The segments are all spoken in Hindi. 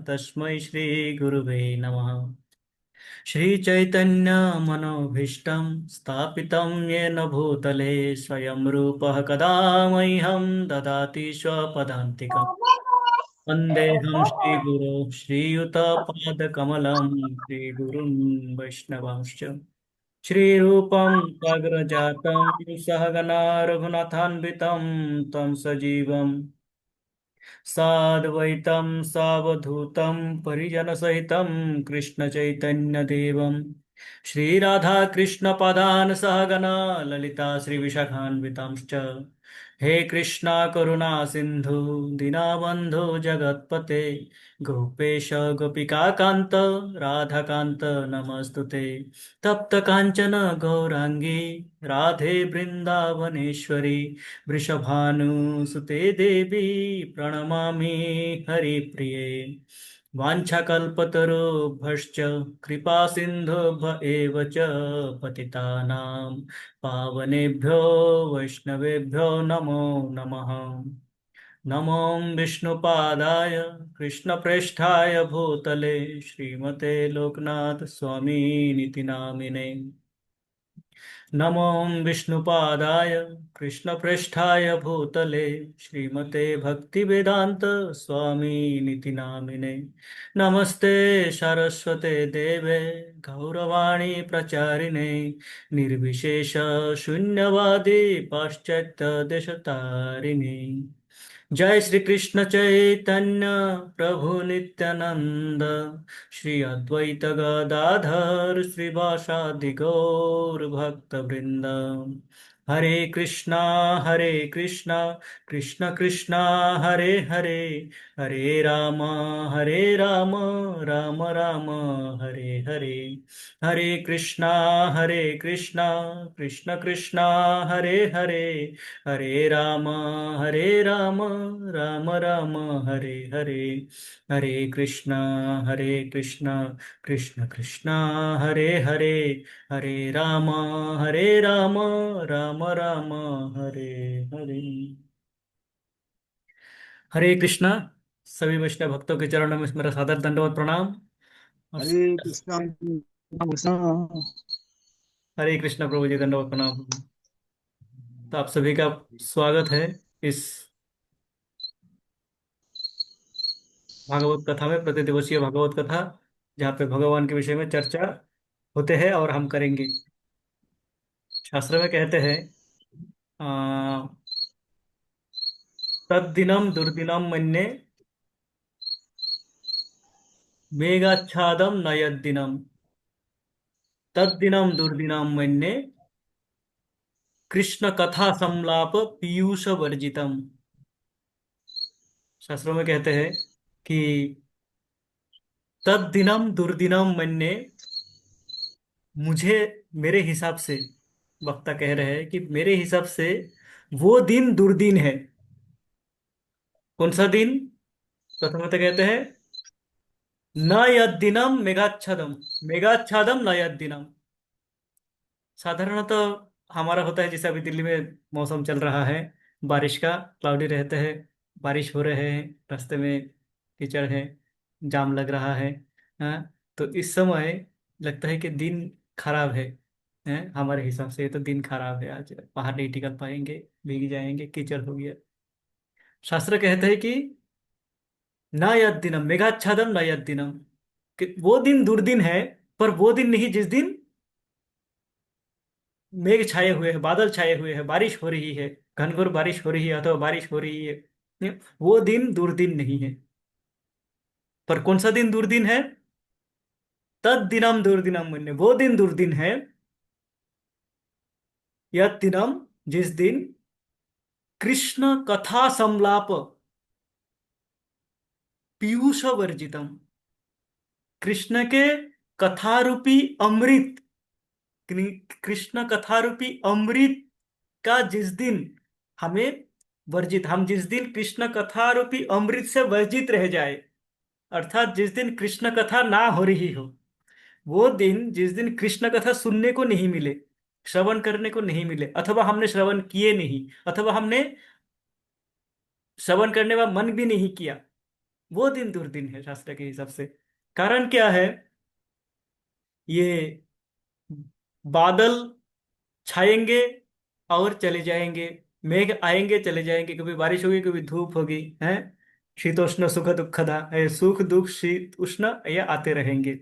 तस्मै श्री गुरुवे नमः। श्रीचैतन्य मनोभीष्टं स्थापितं येन भूतले स्वयं रूपः कदा मह्यं ददाति स्वपदान्तिकम्। वन्देऽहं श्रीगुरो श्रीयुतपादकमलं श्रीगुरुं वैष्णवांश्च श्रीरूपं साग्रजातं सहगना रघुनाथान्वितं तं सजीवम् साद्वैतं सावधूतं परिजनसहितं कृष्णचैतन्यदेवं श्रीराधाकृष्णपदान् सहगना ललिता श्रीविशाखान्वितांश्च। हे कृष्णा करुणा सिन्धु दीनबन्धो जगत्पते गोपेश गोपिकान्त राधाकान्त नमस्तुते। तप्त काञ्चन गौराङ्गी राधे वृन्दावनेश्वरी वृषभानुसुते देवी प्रणमामि हरिप्रिये। वाञ्छाकल्पतरुभ्यश्च कृपा सिन्धुभ्य एव च पतितानां पावनेभ्यो वैष्णवेभ्यो नमो नमः। नमो विष्णुपादाय कृष्णप्रेष्ठाय भूतले श्रीमते लोकनाथ स्वामिनिति नामिने। नमो विष्णुपादाय कृष्णप्रेष्ठाय भूतले श्रीमते भक्तिवेदांत स्वामिनिति नामिने। नमस्ते सरस्वते देवे गौरवाणी प्रचारिणे निर्विशेष शून्यवादी पाश्चात्य देशतारिणे। जय श्री कृष्ण चैतन्य प्रभु नित्यानंद श्री अद्वैत गदाधर श्रीवासादि गौर भक्त वृंद। हरे कृष्णा कृष्ण कृष्णा हरे हरे हरे राम राम राम हरे हरे। हरे कृष्णा कृष्ण कृष्णा हरे हरे हरे राम राम राम हरे हरे। हरे कृष्णा कृष्ण कृष्णा हरे हरे हरे राम राम राम हरे हरे। हरे कृष्णा। सभी वैष्णव भक्तों के चरणों में मेरा सादर दंडवत प्रणाम। और हरे कृष्णा कृष्णा। हरे कृष्णा प्रभु जी दंडवत प्रणाम। तो आप सभी का स्वागत है इस भागवत कथा में, प्रतिदिवसीय भागवत कथा, जहाँ पे भगवान के विषय में चर्चा होते हैं और हम करेंगे। शास्त्र में कहते हैं तद्दिनम दुर्दिनम मन्ये मेघाच्छादम न यद्दिनम तद्दिनम दुर्दिनम मन्ये कृष्ण कथा संलाप पीयूष वर्जितम। शास्त्रों में कहते हैं कि तद्दिनम दुर्दिनम मन्ये, मुझे, मेरे हिसाब से, वक्ता कह रहे हैं कि मेरे हिसाब से वो दिन दुर्दिन है। कौन सा दिन? प्रथमतः कहते हैं न यद्दिनम मेघाच्छादम, मेघाच्छादम न यद्दिनम। साधारणतः हमारा होता है, जैसे अभी दिल्ली में मौसम चल रहा है बारिश का, क्लाउडी रहते हैं, बारिश हो रहे हैं, रास्ते में कीचड़ है, जाम लग रहा है। हाँ, तो इस समय लगता है कि दिन खराब है। हैं, हमारे हिसाब से ये तो दिन खराब है, आज बाहर नहीं निकल पाएंगे, भीग जाएंगे, कीचड़ हो गया। शास्त्र कहते हैं कि न यद दिनम मेघाच्छादम न यद दिनम, कि वो दिन दुर्दिन है, पर वो दिन नहीं जिस दिन मेघ छाए हुए हैं, बादल छाए हुए हैं, बारिश हो रही है, घनघोर बारिश हो रही है अथवा बारिश हो रही है। वो दिन दुर्दिन नहीं है। पर कौन सा दिन दुर्दिन है? तद दिनम दुर्दिनम मन्ये, वो दिन दुर्दिन है। यद दिनम, जिस दिन कृष्ण कथा संलाप पीयूष वर्जितम, कृष्ण के कथा रूपी अमृत, कृष्ण कथा रूपी अमृत का जिस दिन हमें वर्जित, हम जिस दिन कृष्ण कथा रूपी अमृत से वर्जित रह जाए, अर्थात जिस दिन कृष्ण कथा ना हो रही हो, वो दिन, जिस दिन कृष्ण कथा सुनने को नहीं मिले, श्रवण करने को नहीं मिले, अथवा हमने श्रवण किए नहीं, अथवा हमने श्रवण करने का मन भी नहीं किया, वो दिन दुर्दिन है शास्त्र के हिसाब से। कारण क्या है? ये बादल छाएंगे और चले जाएंगे, मेघ आएंगे चले जाएंगे, कभी बारिश होगी कभी धूप होगी, है। शीतोष्ण सुख दुखदा, सुख दुख शीत उष्ण ये आते रहेंगे।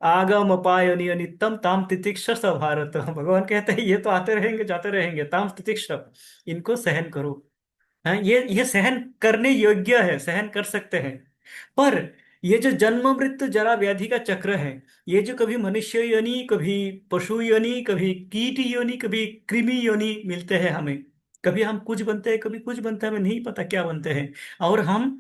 आगम अपायनि अनित्यम ताम तितिक्ष स भारत, भगवान कहते हैं ये तो आते रहेंगे जाते रहेंगे, ताम तितिक्ष, इनको सहन करो। हाँ, ये सहन करने योग्य है, सहन कर सकते हैं। पर ये जो जन्म मृत्यु जरा व्याधि का चक्र है, ये जो कभी मनुष्य योनि, कभी पशु योनि, कभी कीट योनि, कभी कृमि योनि मिलते हैं हमें। कभी हम कुछ बनते हैं कभी कुछ बनते हैं, हमें नहीं पता क्या बनते हैं। और हम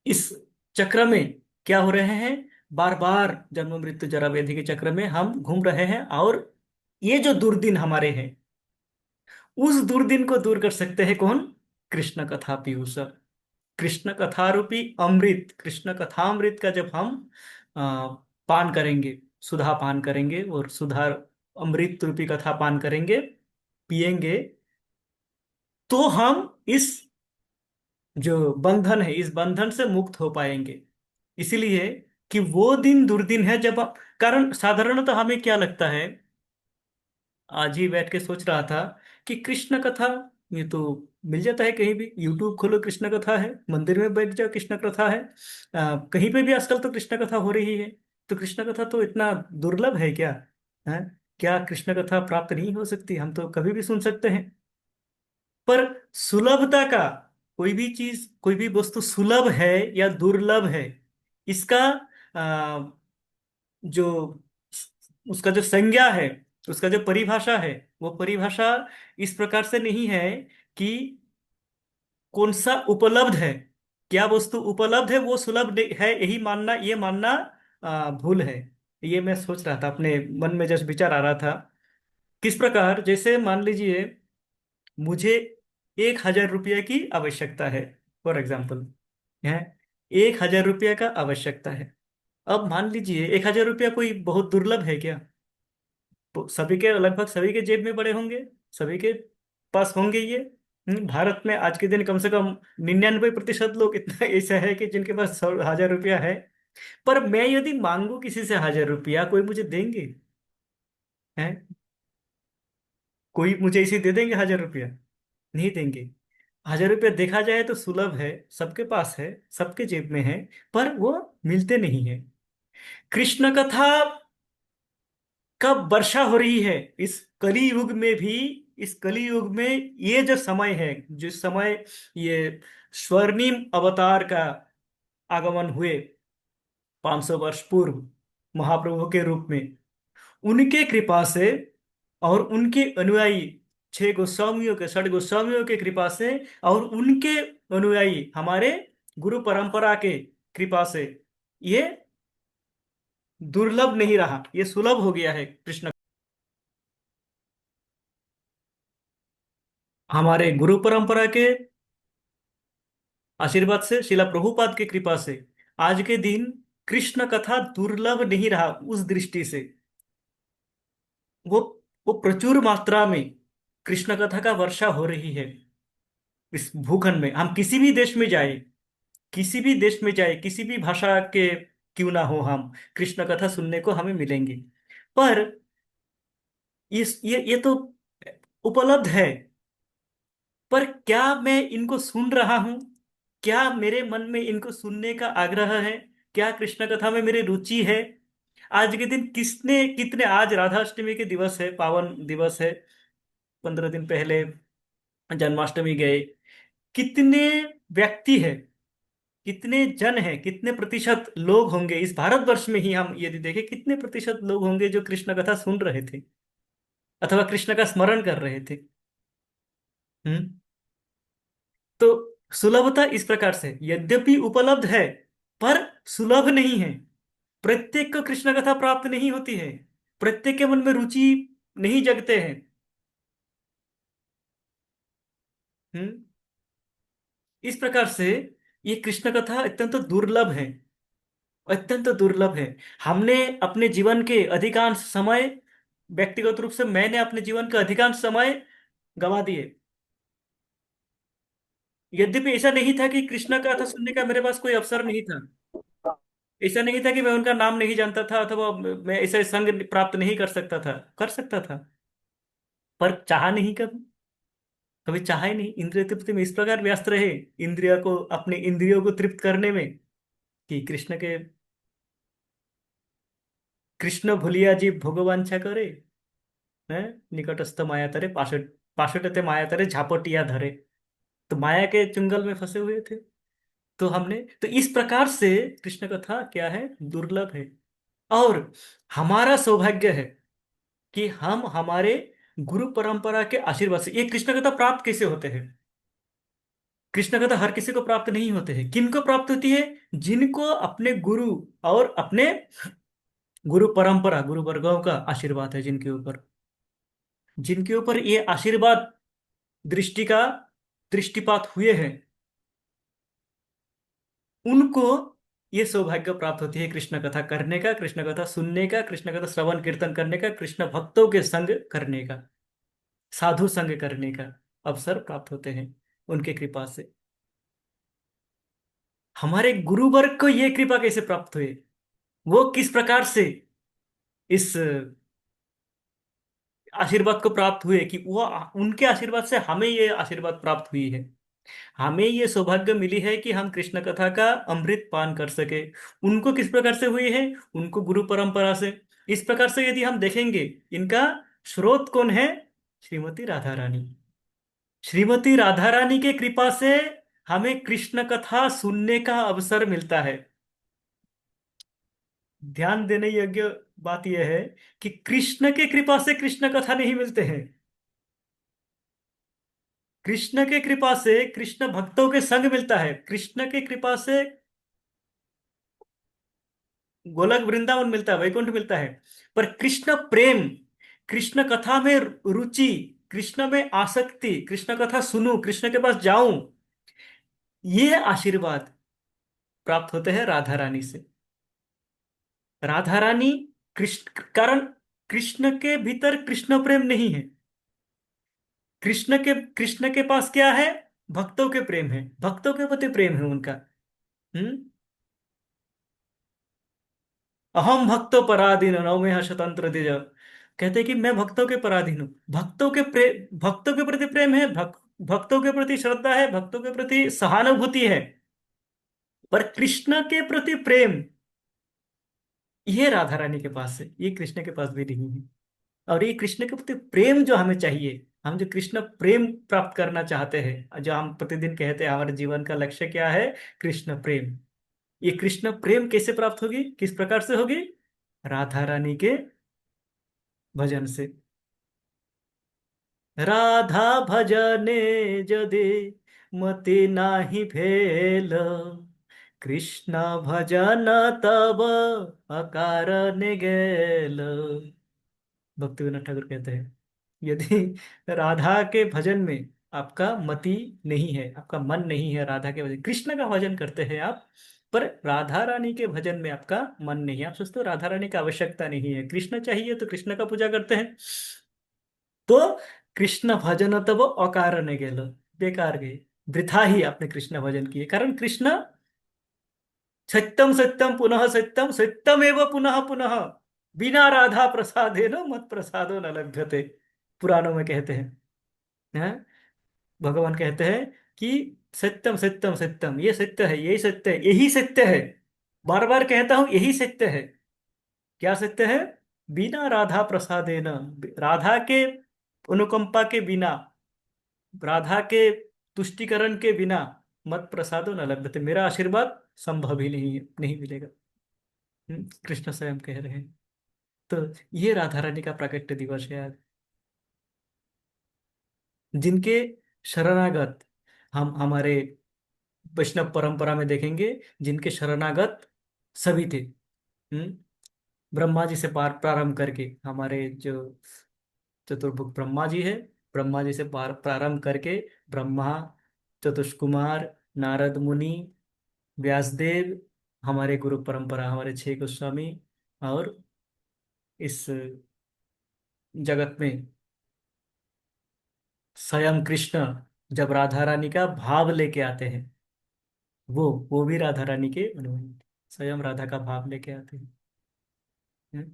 इस चक्र में क्या हो रहे हैं, बार बार जन्म मृत्यु जरा व्याधि के चक्र में हम घूम रहे हैं। और ये जो दुर्दिन हमारे हैं, उस दुर्दिन को दूर कर सकते हैं कौन? कृष्ण कथा पीयूष। कृष्ण कथा रूपी अमृत, कृष्ण कथामृत का जब हम पान करेंगे, सुधा पान करेंगे और सुधा अमृत रूपी कथा पान करेंगे, पिएंगे, तो हम इस जो बंधन है इस बंधन से मुक्त हो पाएंगे। इसीलिए कि वो दिन दुर्दिन है जब कारण साधारणतः हमें क्या लगता है, आज ही बैठ के सोच रहा था कि कृष्ण कथा ये तो मिल जाता है कहीं भी, यूट्यूब खोलो कृष्ण कथा है, मंदिर में बैठ जाओ कृष्ण कथा है, कहीं पे भी आजकल तो कृष्ण कथा हो रही है। तो कृष्ण कथा तो इतना दुर्लभ है क्या? है, क्या कृष्ण कथा प्राप्त नहीं हो सकती? हम तो कभी भी सुन सकते हैं। पर सुलभता का, कोई भी चीज कोई भी वस्तु सुलभ है या दुर्लभ है, इसका जो उसका जो संज्ञा है, उसका जो परिभाषा है, वो परिभाषा इस प्रकार से नहीं है कि कौन सा उपलब्ध है, क्या वस्तु उपलब्ध है वो सुलभ है, यही मानना, ये मानना भूल है। ये मैं सोच रहा था, अपने मन में जस्ट विचार आ रहा था। किस प्रकार, जैसे मान लीजिए मुझे 1,000 रुपये की आवश्यकता है, फॉर एग्जाम्पल है, 1,000 रुपये का आवश्यकता है। अब मान लीजिए 1,000 रुपया कोई बहुत दुर्लभ है क्या? तो सभी के, लगभग सभी के जेब में पड़े होंगे, सभी के पास होंगे ये। भारत में आज के दिन कम से कम 99% लोग इतना ऐसा है कि जिनके पास 1,000 रुपया है। पर मैं यदि मांगू किसी से 1,000 रुपया, कोई मुझे देंगे? हैं? कोई मुझे इसे दे देंगे 1,000 रुपया? नहीं देंगे। 1,000 रुपया देखा जाए तो सुलभ है, सबके पास है, सबके जेब में है, पर वो मिलते नहीं है। कृष्ण कथा कब वर्षा हो रही है? इस कली युग में भी, इस कली युग में ये जो समय है, जिस समय ये स्वर्णिम अवतार का आगमन हुए 500 वर्ष पूर्व महाप्रभु के रूप में, उनके कृपा से और उनके अनुयायी 6 गोस्वामियों के, 6 गोस्वामियों के कृपा से और उनके अनुयायी हमारे गुरु परंपरा के कृपा से ये दुर्लभ नहीं रहा, ये सुलभ हो गया है कृष्ण। हमारे गुरु परंपरा के आशीर्वाद से, शिला प्रभुपाद की कृपा से आज के दिन कृष्ण कथा दुर्लभ नहीं रहा। उस दृष्टि से वो वो प्रचुर मात्रा में कृष्ण कथा का वर्षा हो रही है इस भूखंड में। हम किसी भी देश में जाए, किसी भी देश में जाए, किसी भी भाषा के क्यों ना हो, हम कृष्ण कथा सुनने को हमें मिलेंगी। पर ये तो उपलब्ध है, पर क्या मैं इनको सुन रहा हूं? क्या मेरे मन में इनको सुनने का आग्रह है? क्या कृष्ण कथा में मेरी रुचि है? आज के दिन किसने कितने, आज राधाष्टमी के दिवस है, पावन दिवस है, 15 दिन पहले जन्माष्टमी गए। कितने व्यक्ति है, कितने जन है, कितने प्रतिशत लोग होंगे इस भारतवर्ष में ही, हम यदि देखें कितने प्रतिशत लोग होंगे जो कृष्ण कथा सुन रहे थे अथवा कृष्ण का स्मरण कर रहे थे। हम्म। तो सुलभता इस प्रकार से, यद्यपि उपलब्ध है पर सुलभ नहीं है। प्रत्येक को कृष्ण कथा प्राप्त नहीं होती है, प्रत्येक के मन में रुचि नहीं जगते हैं। हम्म। इस प्रकार से ये कृष्ण कथा अत्यंत दुर्लभ है, अत्यंत दुर्लभ है। हमने अपने जीवन के अधिकांश समय, व्यक्तिगत रूप से मैंने अपने जीवन के अधिकांश समय गंवा दिए। यद्यपि ऐसा नहीं था कि कृष्ण का कथा सुनने का मेरे पास कोई अवसर नहीं था। ऐसा नहीं था कि मैं उनका नाम नहीं जानता था, अथवा मैं ऐसे संग प्राप्त नहीं कर सकता था, कर सकता था, पर चाहा नहीं कभी। कभी चाहा ही नहीं। इंद्रिय तृप्ति में इस प्रकार व्यस्त रहे, इंद्रिया को, अपने इंद्रियों को तृप्त करने में, कि कृष्ण भूलिया जीव भोगवांछा करे, है, निकटस्थ माया तरे पाशुट, पाशुटते माया तरे झापटिया धरे। तो माया के चुंगल में फंसे हुए थे। तो हमने तो इस प्रकार से, कृष्ण कथा क्या है, दुर्लभ है। और हमारा सौभाग्य है कि हम हमारे गुरु परंपरा के आशीर्वाद से, ये कृष्ण कथा प्राप्त कैसे होते हैं? कृष्ण कथा हर किसी को प्राप्त नहीं होते हैं। किनको प्राप्त होती है? जिनको अपने गुरु और अपने गुरु परंपरा, गुरु वर्गों का आशीर्वाद है, जिनके ऊपर ये आशीर्वाद दृष्टि का दृष्टिपात हुए हैं, उनको ये सौभाग्य प्राप्त होती है कृष्ण कथा करने का, कृष्ण कथा सुनने का, कृष्ण कथा श्रवण कीर्तन करने का, कृष्ण भक्तों के संग करने का, साधु संग करने का अवसर प्राप्त होते हैं उनके कृपा से। हमारे गुरुवर्ग को ये कृपा कैसे प्राप्त हुई? वो किस प्रकार से इस आशीर्वाद को प्राप्त हुए, कि वो उनके आशीर्वाद से हमें ये आशीर्वाद प्राप्त हुई है, हमें ये सौभाग्य मिली है कि हम कृष्ण कथा का अमृत पान कर सके। उनको किस प्रकार से हुई है? उनको गुरु परंपरा से। इस प्रकार से यदि हम देखेंगे, इनका स्रोत कौन है? श्रीमती राधा रानी। श्रीमती राधा रानी के कृपा से हमें कृष्ण कथा सुनने का अवसर मिलता है। ध्यान देने योग्य बात यह है कि कृष्ण के कृपा से कृष्ण कथा नहीं मिलते हैं। कृष्ण के कृपा से कृष्ण भक्तों के संग मिलता है। कृष्ण के कृपा से गोलक वृंदावन मिलता है, वैकुंठ मिलता है। पर कृष्ण प्रेम, कृष्ण कथा में रुचि, कृष्ण में आसक्ति, कृष्ण कथा सुनूं, कृष्ण के पास जाऊं, ये आशीर्वाद प्राप्त होते हैं राधा रानी से। राधा रानी, कृष्ण कारण, कृष्ण के भीतर कृष्ण प्रेम नहीं है। कृष्ण के पास क्या है? भक्तों के प्रेम है, भक्तों के प्रति प्रेम है उनका। हम्म। अहम भक्तो पराधीन नौमेह स्वतंत्र दिज। कहते हैं कि मैं भक्तों के पराधीन हूँ। भक्तों के प्रति प्रेम है, भक्तों के प्रति श्रद्धा है, भक्तों के प्रति सहानुभूति है। पर कृष्ण के प्रति प्रेम, ये राधा रानी के पास है, ये कृष्ण के पास भी नहीं है। और ये कृष्ण के प्रति प्रेम जो हमें चाहिए, हम जो कृष्ण प्रेम प्राप्त करना चाहते हैं, जो हम प्रतिदिन कहते हैं हमारे जीवन का लक्ष्य क्या है, कृष्ण प्रेम, ये कृष्ण प्रेम कैसे प्राप्त होगी, किस प्रकार से होगी? राधा रानी के भजन से। राधा भजने जदि मति नाही भेल, कृष्ण भजन तब अकारने गेल। भक्तिविनोद ठाकुर कहते हैं, यदि राधा के भजन में आपका मति नहीं है, आपका मन नहीं है राधा के भजन, कृष्ण का भजन करते हैं आप, पर राधा रानी के भजन में आपका मन नहीं है, आप सोचते हो राधा रानी की आवश्यकता नहीं है, कृष्ण चाहिए, तो कृष्ण का पूजा करते हैं, तो कृष्ण भजन तब अकारणे गेल, बेकार गए, वृथा ही आपने कृष्ण भजन किए। कारण कृष्ण सत्यम सत्यम पुनः सत्यम, सत्यमेव पुनः पुनः, बिना राधा प्रसादेन मत प्रसादो न लभ्यते, पुराणों में कहते हैं। भगवान कहते हैं कि सत्यम सत्यम सत्यम, ये सत्य है, यही सत्य है, यही सत्य है, बार बार कहता हूं यही सत्य है। क्या सत्य है? बिना राधा प्रसादेन, राधा के अनुकंपा के बिना, राधा के तुष्टिकरण के बिना, मत प्रसादो न लभ्यते, मेरा आशीर्वाद संभव ही नहीं है, नहीं मिलेगा। कृष्ण स्वयं कह रहे हैं। तो ये राधा रानी का प्राकट्य दिवस है आज। जिनके शरणागत, हम हमारे वैष्णव परंपरा में देखेंगे, जिनके शरणागत सभी थे। हम्म। ब्रह्मा जी से प्रारंभ करके, हमारे जो चतुर्मुख ब्रह्मा जी है, ब्रह्मा जी से प्रारंभ करके ब्रह्मा, चतुष्कुमार, नारद मुनि, व्यासदेव, हमारे गुरु परंपरा, हमारे छह गोस्वामी, और इस जगत में स्वयं कृष्ण, जब राधा रानी का भाव लेके आते हैं, वो भी राधा रानी के अनुयायी, स्वयं राधा का भाव लेके आते हैं। हम्म।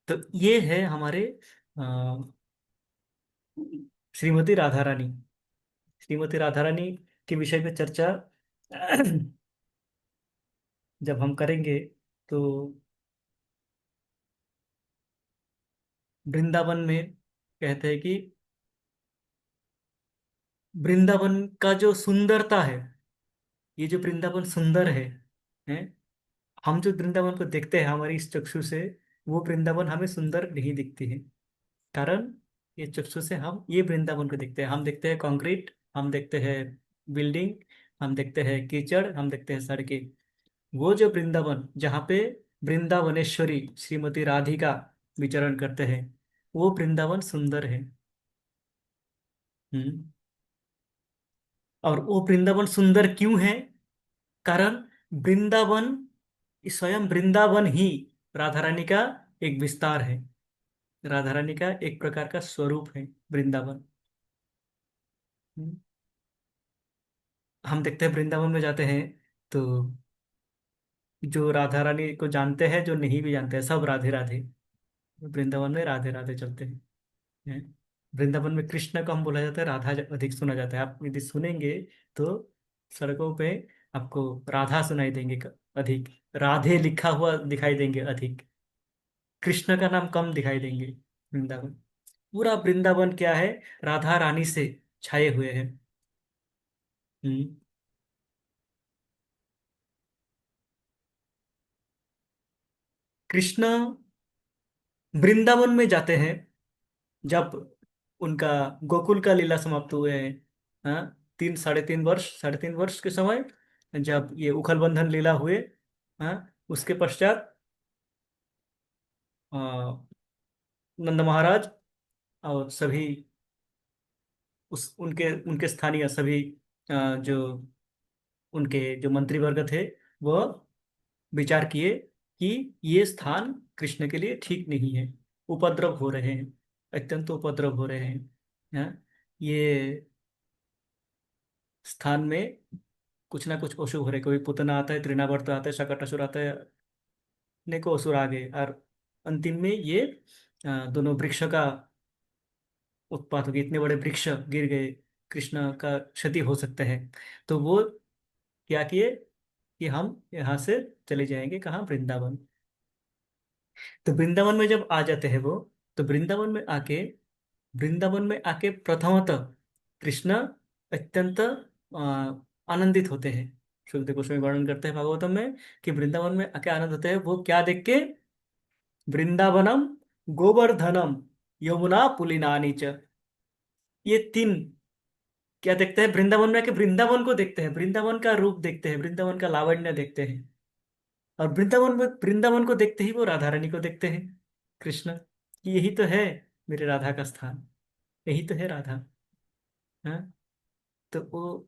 तो ये है हमारे अ, श्रीमती राधा रानी। श्रीमती राधा रानी के विषय में चर्चा जब हम करेंगे, तो वृंदावन में कहते हैं कि वृंदावन का जो सुंदरता है, ये जो वृंदावन सुंदर है, हम जो वृंदावन को देखते हैं हमारी इस चक्षु से, वो वृंदावन हमें सुंदर नहीं दिखती है। कारण ये चक्षु से हम ये वृंदावन को देखते हैं, हम देखते हैं कंक्रीट, हम देखते हैं बिल्डिंग, हम देखते हैं कीचड़, हम देखते हैं सड़कें। वो जो वृंदावन जहाँ पे वृंदावनेश्वरी श्रीमती राधिका विचरण करते हैं, वो वृंदावन सुंदर है। हम्म। और वो वृंदावन सुंदर क्यों है? कारण वृंदावन, स्वयं वृंदावन ही राधा रानी का एक विस्तार है, राधा रानी का एक प्रकार का स्वरूप है वृंदावन। हम्म। हम देखते हैं वृंदावन में जाते हैं, तो जो राधा रानी को जानते हैं, जो नहीं भी जानते हैं, सब राधे राधे, वृंदावन में राधे राधे चलते हैं। वृंदावन में कृष्ण को हम बोला जाता है, राधा अधिक सुना जाता है। आप यदि सुनेंगे तो सड़कों पे आपको राधा सुनाई देंगे, अधिक राधे लिखा हुआ दिखाई देंगे अधिक, कृष्ण का नाम कम दिखाई देंगे। वृंदावन, पूरा वृंदावन क्या है, राधा रानी से छाए हुए हैं। हम्म। कृष्ण वृंदावन में जाते हैं जब उनका गोकुल का लीला समाप्त हुए हैं। हाँ, 3 साढ़े 3 वर्ष के समय, जब ये उखल बंधन लीला हुए, हाँ, उसके पश्चात अ, नंद महाराज और सभी उस उनके उनके स्थानीय सभी जो उनके जो मंत्रीवर्ग थे, वह विचार किए कि ये स्थान कृष्ण के लिए ठीक नहीं है, उपद्रव हो रहे हैं, अत्यंत उपद्रव हो रहे हैं। हाँ, ये स्थान में कुछ ना कुछ अशुभ हो रहे, कोई पुतना आता है, तृणावर्त आता है, शकटासुर आता है, अनेकों असुर आ गए, और अंतिम में ये दोनों वृक्ष का उत्पात हो गया, इतने बड़े वृक्ष गिर गए, कृष्ण का क्षति हो सकता है। तो वो क्या किए कि हम यहाँ से चले जाएंगे, कहाँ, वृंदावन। तो वृंदावन में जब आ जाते हैं वो, तो वृंदावन में आके प्रथमतः कृष्ण अत्यंत आनंदित होते हैं। सुखदेव गोस्वामी वर्णन करते हैं भागवतम में कि वृंदावन में आके आनंद होते हैं, वो क्या देख के, वृंदावनम गोवर्धनम यमुना पुलिनानि च, ये तीन क्या देखते हैं वृंदावन में आके, वृंदावन को देखते हैं, वृंदावन का रूप देखते हैं, वृंदावन का लावण्य देखते हैं। और वृंदावन को देखते ही वो राधा रानी को देखते हैं, कृष्ण, कि यही तो है मेरे राधा का स्थान, यही तो है राधा। हाँ, तो वो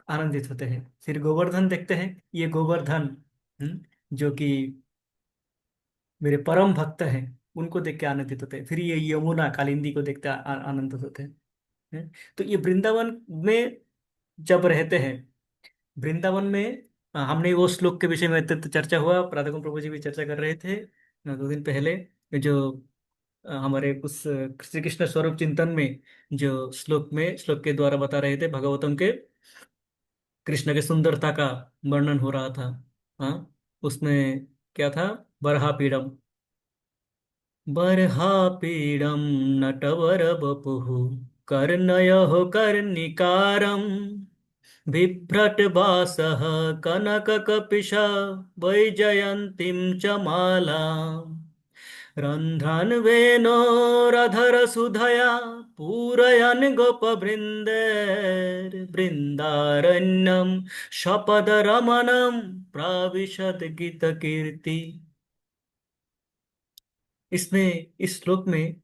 आनंदित होते हैं। फिर गोवर्धन देखते हैं, ये गोवर्धन, जो कि मेरे परम भक्त हैं, उनको देख के आनंदित होते हैं। फिर ये यमुना कालिंदी को देखते आनंदित होते हैं। तो ये वृंदावन में जब रहते हैं, वृंदावन में हमने वो श्लोक के विषय में अत्यंत चर्चा हुआ, राधा कुंड प्रभु जी भी चर्चा कर रहे थे 2 दिन पहले, जो हमारे उस श्री कृष्ण स्वरूप चिंतन में जो श्लोक के द्वारा बता रहे थे भागवतम के, कृष्ण के सुंदरता का वर्णन हो रहा था। हाँ, उसमें क्या था, बरहापीडम, बरहापीडम नटवर बपुः कर्णयोः कर्णिकारम् बिभ्रटवासः कनककपिश वैजयन्तीं च मालाम् रन्ध्रान् वेणोरधरसुधया पूरयन् गोपवृन्दैर्बृन्दारण्यं सपदरमणं प्राविशद् गीतकीर्ति। इसमें इस श्लोक में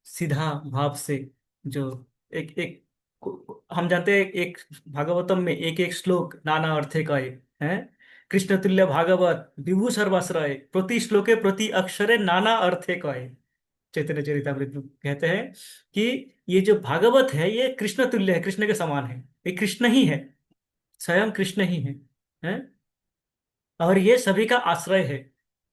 सीधा भाव से, जो एक एक हम जानते हैं, एक भागवतम में एक एक श्लोक नाना अर्थे कहे हैं। कृष्ण तुल्य भागवत विभु सर्वाश्रय प्रति श्लोके प्रति अक्षरे नाना अर्थे कहे। चैतन्य चरितामृत में कहते हैं कि ये जो भागवत है ये कृष्ण तुल्य है, कृष्ण के समान है, ये कृष्ण ही है, स्वयं कृष्ण ही है? और ये सभी का आश्रय है,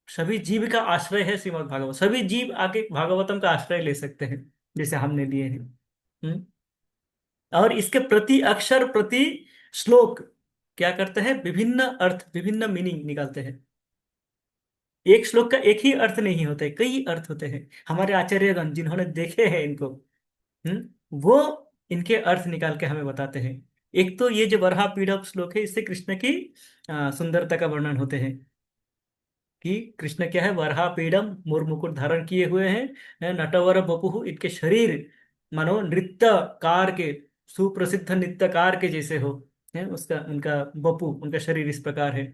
सभी जीव का आश्रय है श्रीमद् भागवत, सभी जीव आके भागवतम का आश्रय ले सकते हैं जैसे हमने लिए हैं। हम्म? और इसके प्रति अक्षर प्रति श्लोक क्या करते हैं, विभिन्न अर्थ विभिन्न मीनिंग निकालते हैं। एक श्लोक का एक ही अर्थ नहीं होता है, कई अर्थ होते हैं। हमारे आचार्यगण जिन्होंने देखे हैं इनको, वो इनके अर्थ निकाल के हमें बताते हैं। एक तो ये जो वराह पीड़प श्लोक है, इससे कृष्ण की सुंदरता का वर्णन होते हैं कि कृष्ण क्या है, वराह पीड़म मोर मुकुट धारण किए हुए हैं, नटवर बपुहु, इनके शरीर मानो नृत्यकार के, सुप्रसिद्ध नृत्यकार के जैसे हो, है उसका उनका बपु, उनका शरीर इस प्रकार है।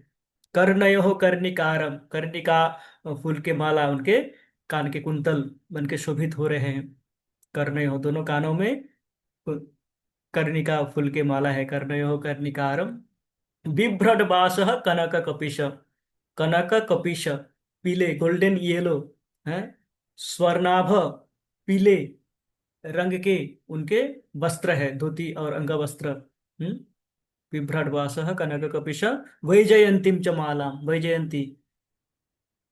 कर्णयो कर्णिकारम, कर्णिका फूल के माला उनके कान के कुंतल बन के शोभित हो रहे हैं। कर्णयो दोनों कानों में कर्णिका फूल के माला है। कर्णयो कर्णिकारम बिभ्रट बास कनक कपिश, कनक कपिश पीले गोल्डन येलो है, स्वर्णाभ पीले रंग के उनके वस्त्र है, धोती और अंगवस्त्र। बिभ्रट बास कनक कपिश वैजयंतीम च मालाम, वैजयंती,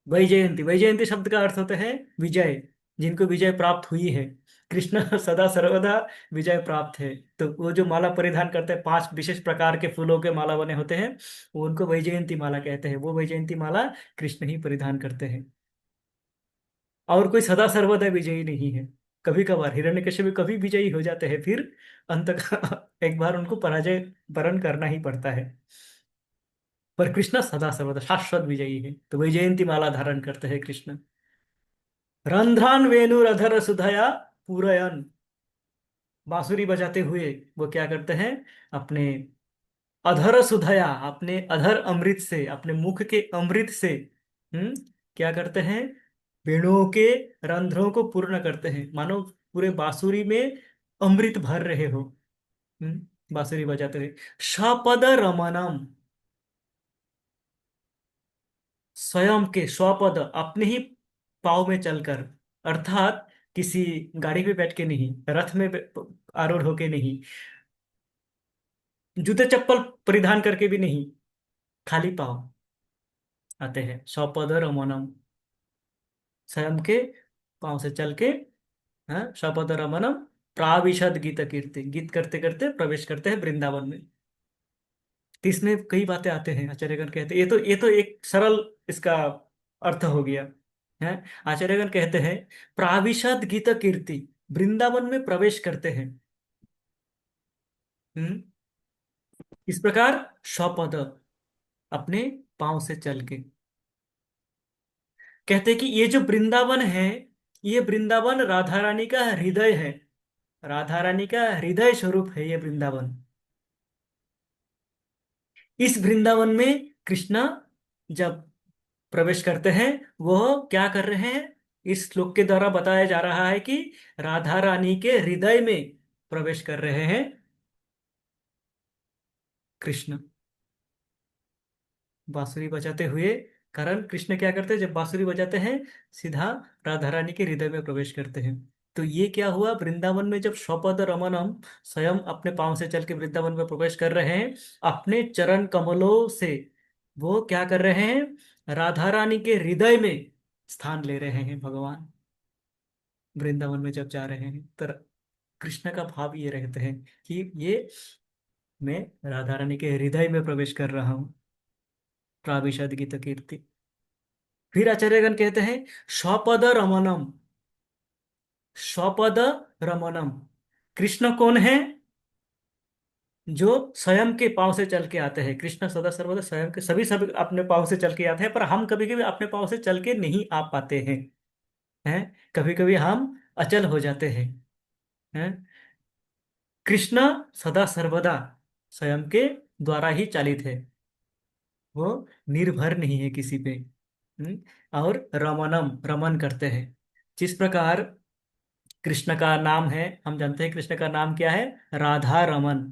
वैजयंती, वैजयंती शब्द का अर्थ होता है विजय, जिनको विजय प्राप्त हुई है। कृष्ण सदा सर्वदा विजय प्राप्त है। तो वो जो माला परिधान करते हैं, 5 विशेष प्रकार के फूलों के माला बने होते हैं, वो उनको वैजयंती माला कहते हैं। वो वैजयंती माला कृष्ण ही परिधान करते हैं। और कोई सदा सर्वदा विजयी नहीं है। कभी कभार हिरण्यकश्यप कभी विजयी हो जाते हैं, फिर अंत का एक बार उनको पराजय वरण करना ही पड़ता है। पर कृष्ण सदा सर्वदा शाश्वत विजयी है, तो वैजयंती माला धारण करते हैं कृष्ण। रंध्रान वेणुरधर सुधया पूरयन, बांसुरी बजाते हुए वो क्या करते हैं, अपने अधर सुधया, अपने अधर अमृत से, अपने मुख के अमृत से, हम्म क्या करते हैं, वेणुओं के रंध्रों को पूर्ण करते हैं, मानो पूरे बांसुरी में अमृत भर रहे हो। बांसुरी बजाते हुए सपद रमणम, स्वयं के स्वपद अपने ही पाँव में चलकर, अर्थात किसी गाड़ी पे बैठ के नहीं, रथ में आरूढ़ होके नहीं, जूते चप्पल परिधान करके भी नहीं, खाली पाँव आते हैं। स्वपद रमणम, स्वयं के पाँव से चल के, हाँ, स्वपद रमणम प्राविशद गीत कीर्ति, गीत करते करते प्रवेश करते हैं वृंदावन में। तो इसमें कई बातें आते हैं, आचार्यगण कहते हैं, ये तो एक सरल इसका अर्थ हो गया है। आचार्यगण कहते हैं प्राविशद गीत कीर्ति, वृंदावन में प्रवेश करते हैं। हम्म इस प्रकार स्वपद, अपने पांव से चल के, कहते हैं कि ये जो वृंदावन है, ये वृंदावन राधा रानी का हृदय है, राधा रानी का हृदय स्वरूप है ये वृंदावन। इस वृंदावन में कृष्णा जब प्रवेश करते हैं, वो क्या कर रहे हैं, इस श्लोक के द्वारा बताया जा रहा है कि राधा रानी के हृदय में प्रवेश कर रहे हैं कृष्ण, बांसुरी बजाते हुए। कारण कृष्ण क्या करते हैं, जब बांसुरी बजाते हैं सीधा राधा रानी के हृदय में प्रवेश करते हैं। तो ये क्या हुआ, वृंदावन में जब स्वपद रमणम, स्वयं अपने पांव से चल के वृंदावन में प्रवेश कर रहे हैं, अपने चरण कमलों से वो क्या कर रहे हैं, राधा रानी के हृदय में स्थान ले रहे हैं भगवान। वृंदावन में जब जा रहे हैं तो कृष्ण का भाव ये रहते हैं कि ये मैं राधा रानी के हृदय में प्रवेश कर रहा हूँ, प्राविशद गीत कीर्ति। फिर आचार्यगण कहते हैं स्वपद रमणम, स्वपद रमणम, कृष्ण कौन है, जो स्वयं के पांव से चल के आते हैं। कृष्ण सदा सर्वदा स्वयं के सभी सभी अपने पांव से चल के आते हैं, पर हम कभी कभी अपने पांव से चल के नहीं आ पाते हैं? कभी कभी हम अचल हो जाते हैं? कृष्ण सदा सर्वदा स्वयं के द्वारा ही चालित है, वो निर्भर नहीं है किसी पे। और रमनम, रमन करते हैं। जिस प्रकार कृष्ण का नाम है, हम जानते हैं कृष्ण का नाम क्या है, राधा रमन।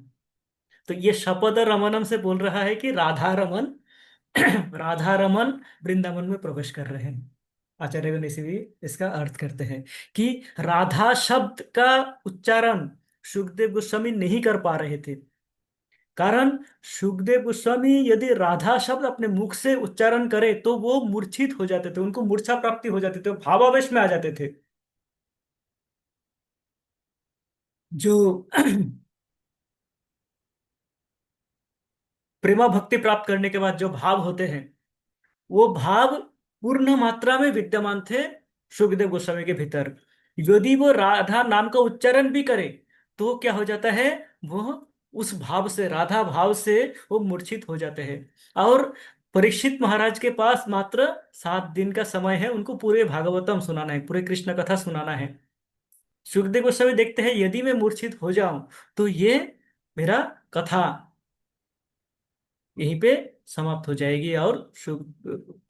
तो ये शपथ रमनम से बोल रहा है कि राधा रमन राधा रमन वृंदावन में प्रवेश कर रहे हैं। आचार्यगण इसी भी इसका अर्थ करते हैं कि राधा शब्द का उच्चारण सुखदेव गोस्वामी नहीं कर पा रहे थे। कारण सुखदेव गोस्वामी यदि राधा शब्द अपने मुख से उच्चारण करे तो वो मूर्छित हो जाते थे, उनको मूर्छा प्राप्ति हो जाती थी, वो भावावेश में आ जाते थे। जो प्रेमा भक्ति प्राप्त करने के बाद जो भाव होते हैं, वो भाव पूर्ण मात्रा में विद्यमान थे सुखदेव गोस्वामी के भीतर। यदि वो राधा नाम का उच्चारण भी करे तो क्या हो जाता है, वो उस भाव से, राधा भाव से वो मूर्छित हो जाते हैं। और परीक्षित महाराज के पास मात्र 7 दिन का समय है, उनको पूरे भागवतम सुनाना है, पूरे कृष्ण कथा सुनाना है। सुखदेव गोस्वामी देखते हैं यदि मैं मूर्छित हो जाऊं तो ये मेरा कथा यहीं पे समाप्त हो जाएगी, और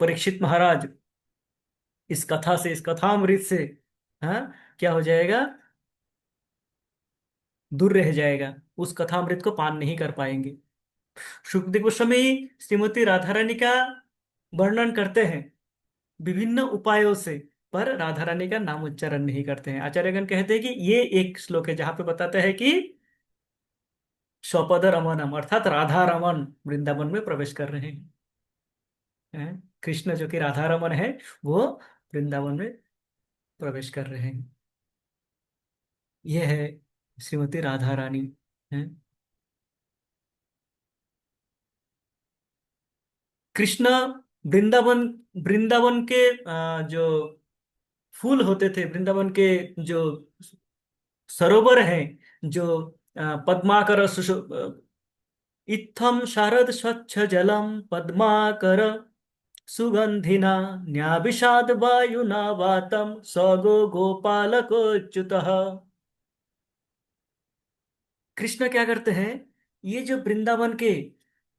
परीक्षित महाराज इस कथा से, इस कथामृत से, हाँ, क्या हो जाएगा, दूर रह जाएगा, उस कथामृत को पान नहीं कर पाएंगे। सुखदेव गोस्वामी श्रीमती राधा रानी का वर्णन करते हैं विभिन्न उपायों से, पर राधा रानी का नाम उच्चारण नहीं करते हैं। आचार्यगण कहते हैं कि ये एक श्लोक है जहां पे बताता है कि स्वपद रमनम, अर्थात राधा रमन वृंदावन में प्रवेश कर रहे हैं। कृष्ण जो कि राधा रमन है, वो वृंदावन में प्रवेश कर रहे हैं। ये है श्रीमती राधा रानी है। कृष्ण वृंदावन, वृंदावन के जो फूल होते थे, वृंदावन के जो सरोवर हैं, जो पद्माकर इत्थम शारद स्वच्छ जलम पद्माकर सुगंधिना न्याभिषाद वायुना वातम सगो गोपालकोच्युतः। कृष्ण क्या करते हैं, ये जो वृंदावन के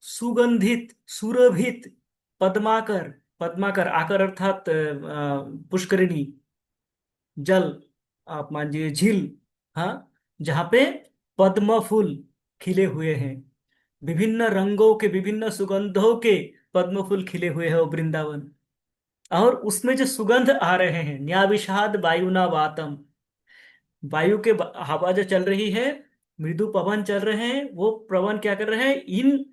सुगंधित सुरभित पद्माकर, पद्माकर आकर अर्थात पुष्करिणी, जल, आप मानिए झील, हाँ, जहाँ पे पद्म फूल खिले हुए हैं, विभिन्न रंगों के, विभिन्न सुगंधों के पद्म फूल खिले हुए हैं वो वृंदावन। और उसमें जो सुगंध आ रहे हैं, न्याविषाद वायुना वातम, वायु के हवा जो चल रही है, मृदु पवन चल रहे हैं, वो पवन क्या कर रहे हैं, इन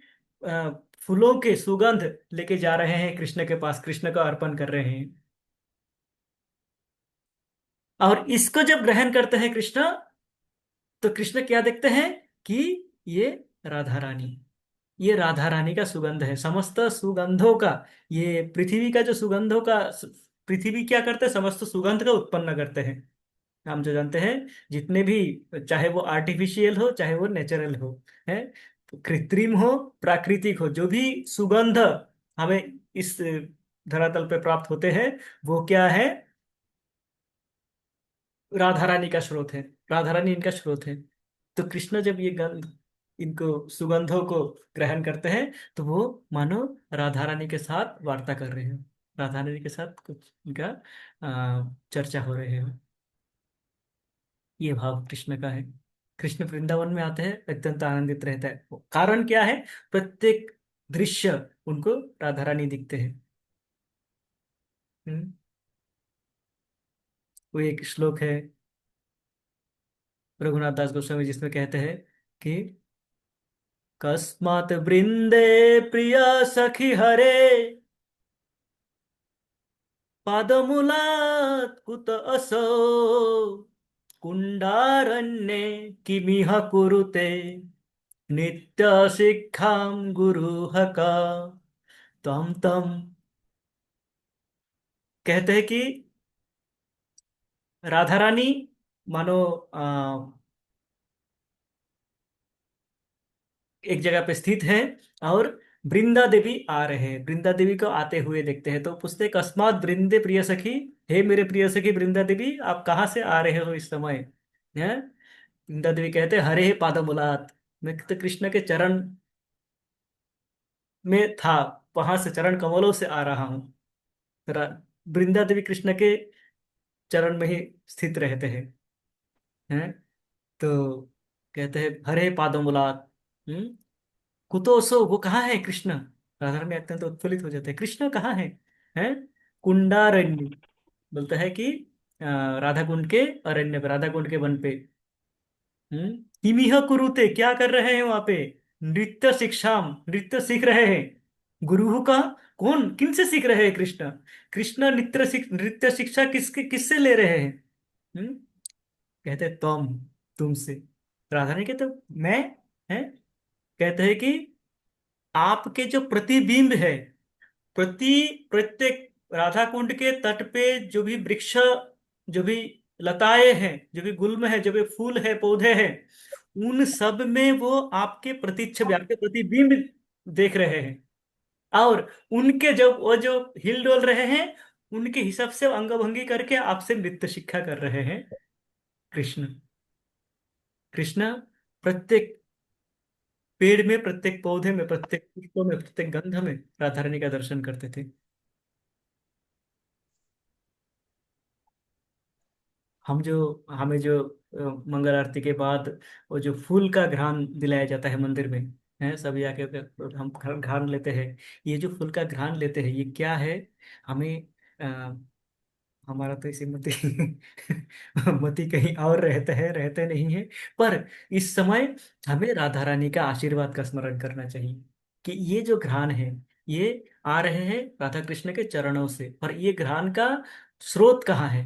अ, फूलों के सुगंध लेके जा रहे हैं कृष्ण के पास, कृष्ण को अर्पण कर रहे हैं। और इसको जब ग्रहण करते हैं कृष्ण, तो कृष्ण क्या देखते हैं कि ये राधा रानी, ये राधा रानी का सुगंध है, समस्त सुगंधों का, ये पृथ्वी का जो सुगंधों का, पृथ्वी क्या करते हैं, समस्त सुगंध का उत्पन्न करते हैं। हम जो जानते हैं, जितने भी, चाहे वो आर्टिफिशियल हो चाहे वो नेचुरल हो, है, तो कृत्रिम हो प्राकृतिक हो, जो भी सुगंध हमें इस धरातल पे प्राप्त होते हैं, वो क्या है, राधा रानी का स्रोत है, राधा रानी इनका स्रोत है। तो कृष्ण जब ये गंध, इनको सुगंधों को ग्रहण करते हैं, तो वो मानो राधा रानी के साथ वार्ता कर रहे हैं, राधा रानी के साथ कुछ इनका चर्चा हो रहे हैं। ये भाव कृष्ण का है। कृष्ण वृंदावन में आते हैं, अत्यंत आनंदित रहता है, कारण क्या है, प्रत्येक दृश्य उनको राधा रानी दिखते हैं। हम्म, वो एक श्लोक है रघुनाथ दास गोस्वामी जिसमें कहते हैं कि कस्मात् वृंदे प्रिय सखी हरे पादमूलात् कुत असौ कुंडारण्ये किमिह कुरुते नित्य शिक्षां गुरुः का। तो हम तम कहते हैं कि राधा रानी मानो एक जगह पे स्थित है, और वृंदा देवी आ रहे हैं, वृंदा देवी को आते हुए देखते हैं, तो पूछते हैं अकस्मात वृंदे प्रिय सखी, हे मेरे प्रिय सखी वृंदा देवी, आप कहाँ से आ रहे हो इस समय, है। वृंदा देवी कहते हैं हरे हे पादमूलात, मैं तो कृष्ण के चरण में था, वहां से चरण कमलों से आ रहा हूँ। रा- वृंदा देवी कृष्ण के चरण में ही स्थित रहते हैं, हैं। तो कहते हैं हरे पादमूलात, कुतोसो, वो कहाँ है कृष्ण, राधा रानी अत्यंत उत्फुल्लित हो जाते हैं, कृष्ण कहाँ है, हैं। कुंडारण्य, बोलता है कि राधा कुंड के अरण्य पे, राधा कुंड के वन पे। किमिह कुरुते, क्या कर रहे हैं वहां पे? नृत्य शिक्षाम, नृत्य सीख रहे हैं। गुरु का, कौन, किन से सीख रहे हैं? कृष्ण। कृष्ण नृत्य शिक्षा किसके, किससे ले रहे हैं? हम्म कहते तुमसे। राधा ने कहते मैं, है, कहते हैं कि आपके जो प्रतिबिंब है, प्रति प्रत्येक राधा कुंड के तट पे जो भी वृक्ष, जो भी लताएं हैं, जो भी गुल्म है, जो भी फूल है, पौधे हैं, उन सब में वो आपके प्रतिच्छवि, आपके प्रतिबिंब देख रहे हैं। और उनके जो वो जो हिल डोल रहे हैं, उनके हिसाब से अंग भंगी करके आपसे नृत्य शिक्षा कर रहे हैं कृष्ण। कृष्ण प्रत्येक पेड़ में, प्रत्येक पौधे में, प्रत्येक पुष्पों में, प्रत्येक गंध में राधा रानी का दर्शन करते थे। हम जो हमें जो मंगल आरती के बाद वो जो फूल का घ्राण दिलाया जाता है मंदिर में, है, सभी आके हम घ्राण लेते हैं। ये जो फूल का घ्राण लेते हैं, ये क्या है? हमें हमारा तो इसी मति मति कहीं और रहते हैं, रहते नहीं है। पर इस समय हमें राधा रानी का आशीर्वाद का स्मरण करना चाहिए कि ये जो घ्राण है, ये आ रहे हैं राधा कृष्ण के चरणों से। और ये घ्राण का स्रोत कहाँ है?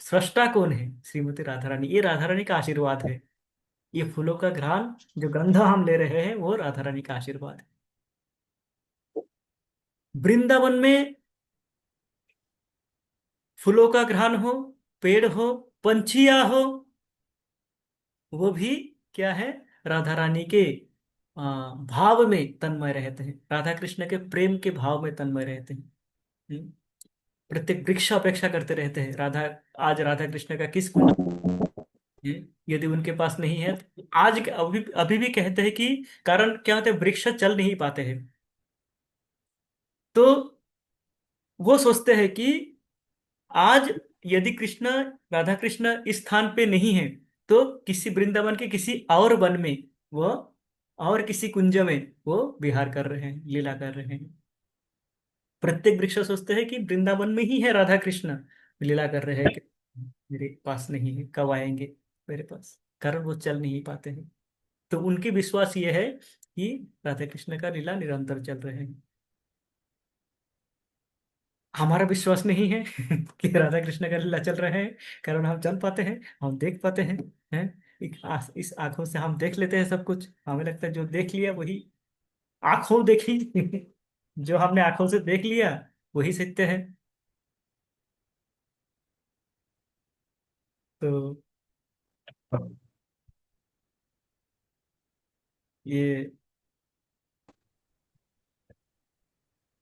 सृष्टा कौन है? श्रीमती राधा रानी। ये राधा रानी का आशीर्वाद है। ये फूलों का घ्राण, जो गंध हम ले रहे हैं, वो राधा रानी का आशीर्वाद है। वृंदावन में फूलों का घ्राण हो, पेड़ हो, पंछियां हो, वो भी क्या है? राधा रानी के भाव में तन्मय रहते हैं, राधा कृष्ण के प्रेम के भाव में तन्मय रहते हैं। हम्म? प्रत्येक वृक्ष अपेक्षा करते रहते हैं राधा, आज राधा कृष्ण का किस कुंज है? यदि उनके पास नहीं है तो अभी अभी भी कहते हैं कि कारण क्या होते हैं, वृक्ष चल नहीं पाते हैं। तो वो सोचते हैं कि आज यदि कृष्ण, राधा कृष्ण इस स्थान पे नहीं है, तो किसी वृंदावन के किसी और वन में वो, और किसी कुंज में वो विहार कर रहे हैं, लीला कर रहे हैं। प्रत्येक वृक्ष सोचते हैं कि वृंदावन में ही है राधा कृष्ण, लीला कर रहे हैं कि मेरे पास नहीं है, कब आएंगे मेरे पास? कारण वो चल नहीं पाते हैं। तो उनकी विश्वास ये है कि राधा कृष्ण का लीला निरंतर चल रहे हैं। हमारा विश्वास नहीं है कि राधा कृष्ण का लीला चल रहे हैं, कारण हम चल पाते हैं, हम देख पाते हैं, हैं? इस आंखों से हम देख लेते हैं सब कुछ। हमें लगता है जो देख लिया वही, आंखों देखी जो हमने आंखों से देख लिया वही सीखते हैं। तो ये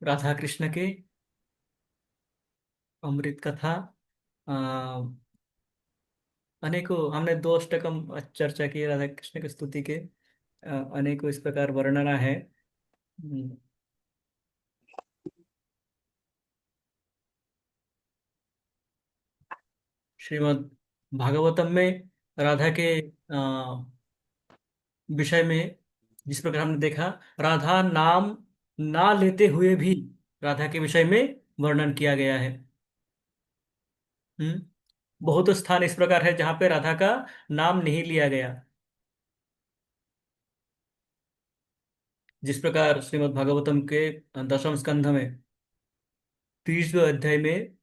राधा कृष्ण के अमृत कथा, आ, अनेकों, हमने दो अष्टकम चर्चा की राधा कृष्ण की स्तुति के। अनेकों इस प्रकार वर्णना है। हम्म, श्रीमद् भागवतम में राधा के विषय में जिस प्रकार हमने देखा, राधा नाम ना लेते हुए भी राधा के विषय में वर्णन किया गया है। हम्म बहुत स्थान इस प्रकार है जहां पे राधा का नाम नहीं लिया गया। जिस प्रकार श्रीमद् भागवतम के दशम स्कंध में 30वें अध्याय में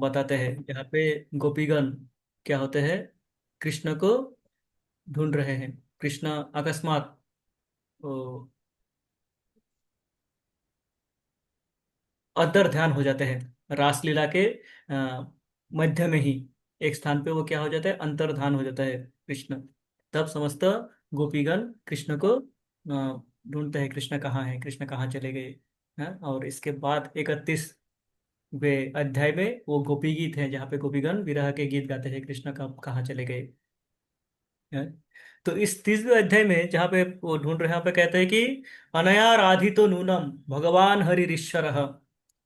बताते हैं, यहाँ पे गोपीगण क्या होते हैं, कृष्ण को ढूंढ रहे हैं। कृष्ण अकस्मात वो अदर ध्यान हो जाते हैं रासलीला के मध्य में ही। एक स्थान पे वो क्या हो जाता है, अंतर्धान हो जाता है कृष्ण। तब समस्त गोपीगण कृष्ण को ढूंढते हैं, कृष्ण कहाँ है, कृष्ण कहाँ चले गए। और इसके बाद 31वें अध्याय में वो गोपी गीत है, जहाँ पे गोपीगण विरह के गीत गाते हैं, कृष्ण कब कहाँ चले गए। हैं? तो इस 30वें अध्याय में जहाँ पे वो ढूंढ रहे हैं, यहाँ पे कहते हैं कि अनया राधितो नूनम भगवान हरिरीश्वर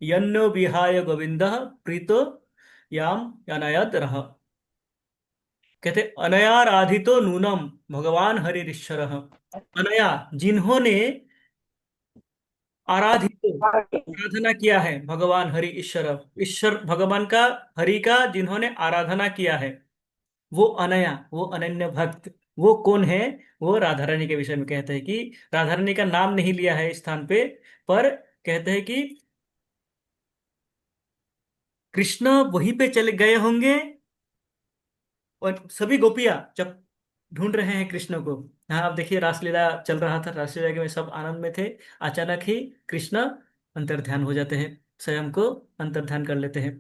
यन्नो विहाय गोविंद प्रीतो याम अनयद रह। कहते अनया राधितो नूनम भगवान हरिरीश्वर, अनया, जिन्होंने आराधित, आराधना किया है भगवान हरि ईश्वर, ईश्वर भगवान का, हरि का जिन्होंने आराधना किया है, वो अनया, वो अनन्य भक्त, वो कौन है? वो राधा रानी के विषय में कहते हैं कि राधा रानी का नाम नहीं लिया है इस स्थान पे, पर कहते हैं कि कृष्ण वहीं पे चले गए होंगे, और सभी गोपियां जब ढूंढ रहे हैं कृष्ण को। हाँ, आप देखिए रासलीला चल रहा था, रासलीला के में सब आनंद में थे। अचानक ही कृष्ण अंतर्ध्यान हो जाते हैं, स्वयं को अंतर्ध्यान कर लेते हैं।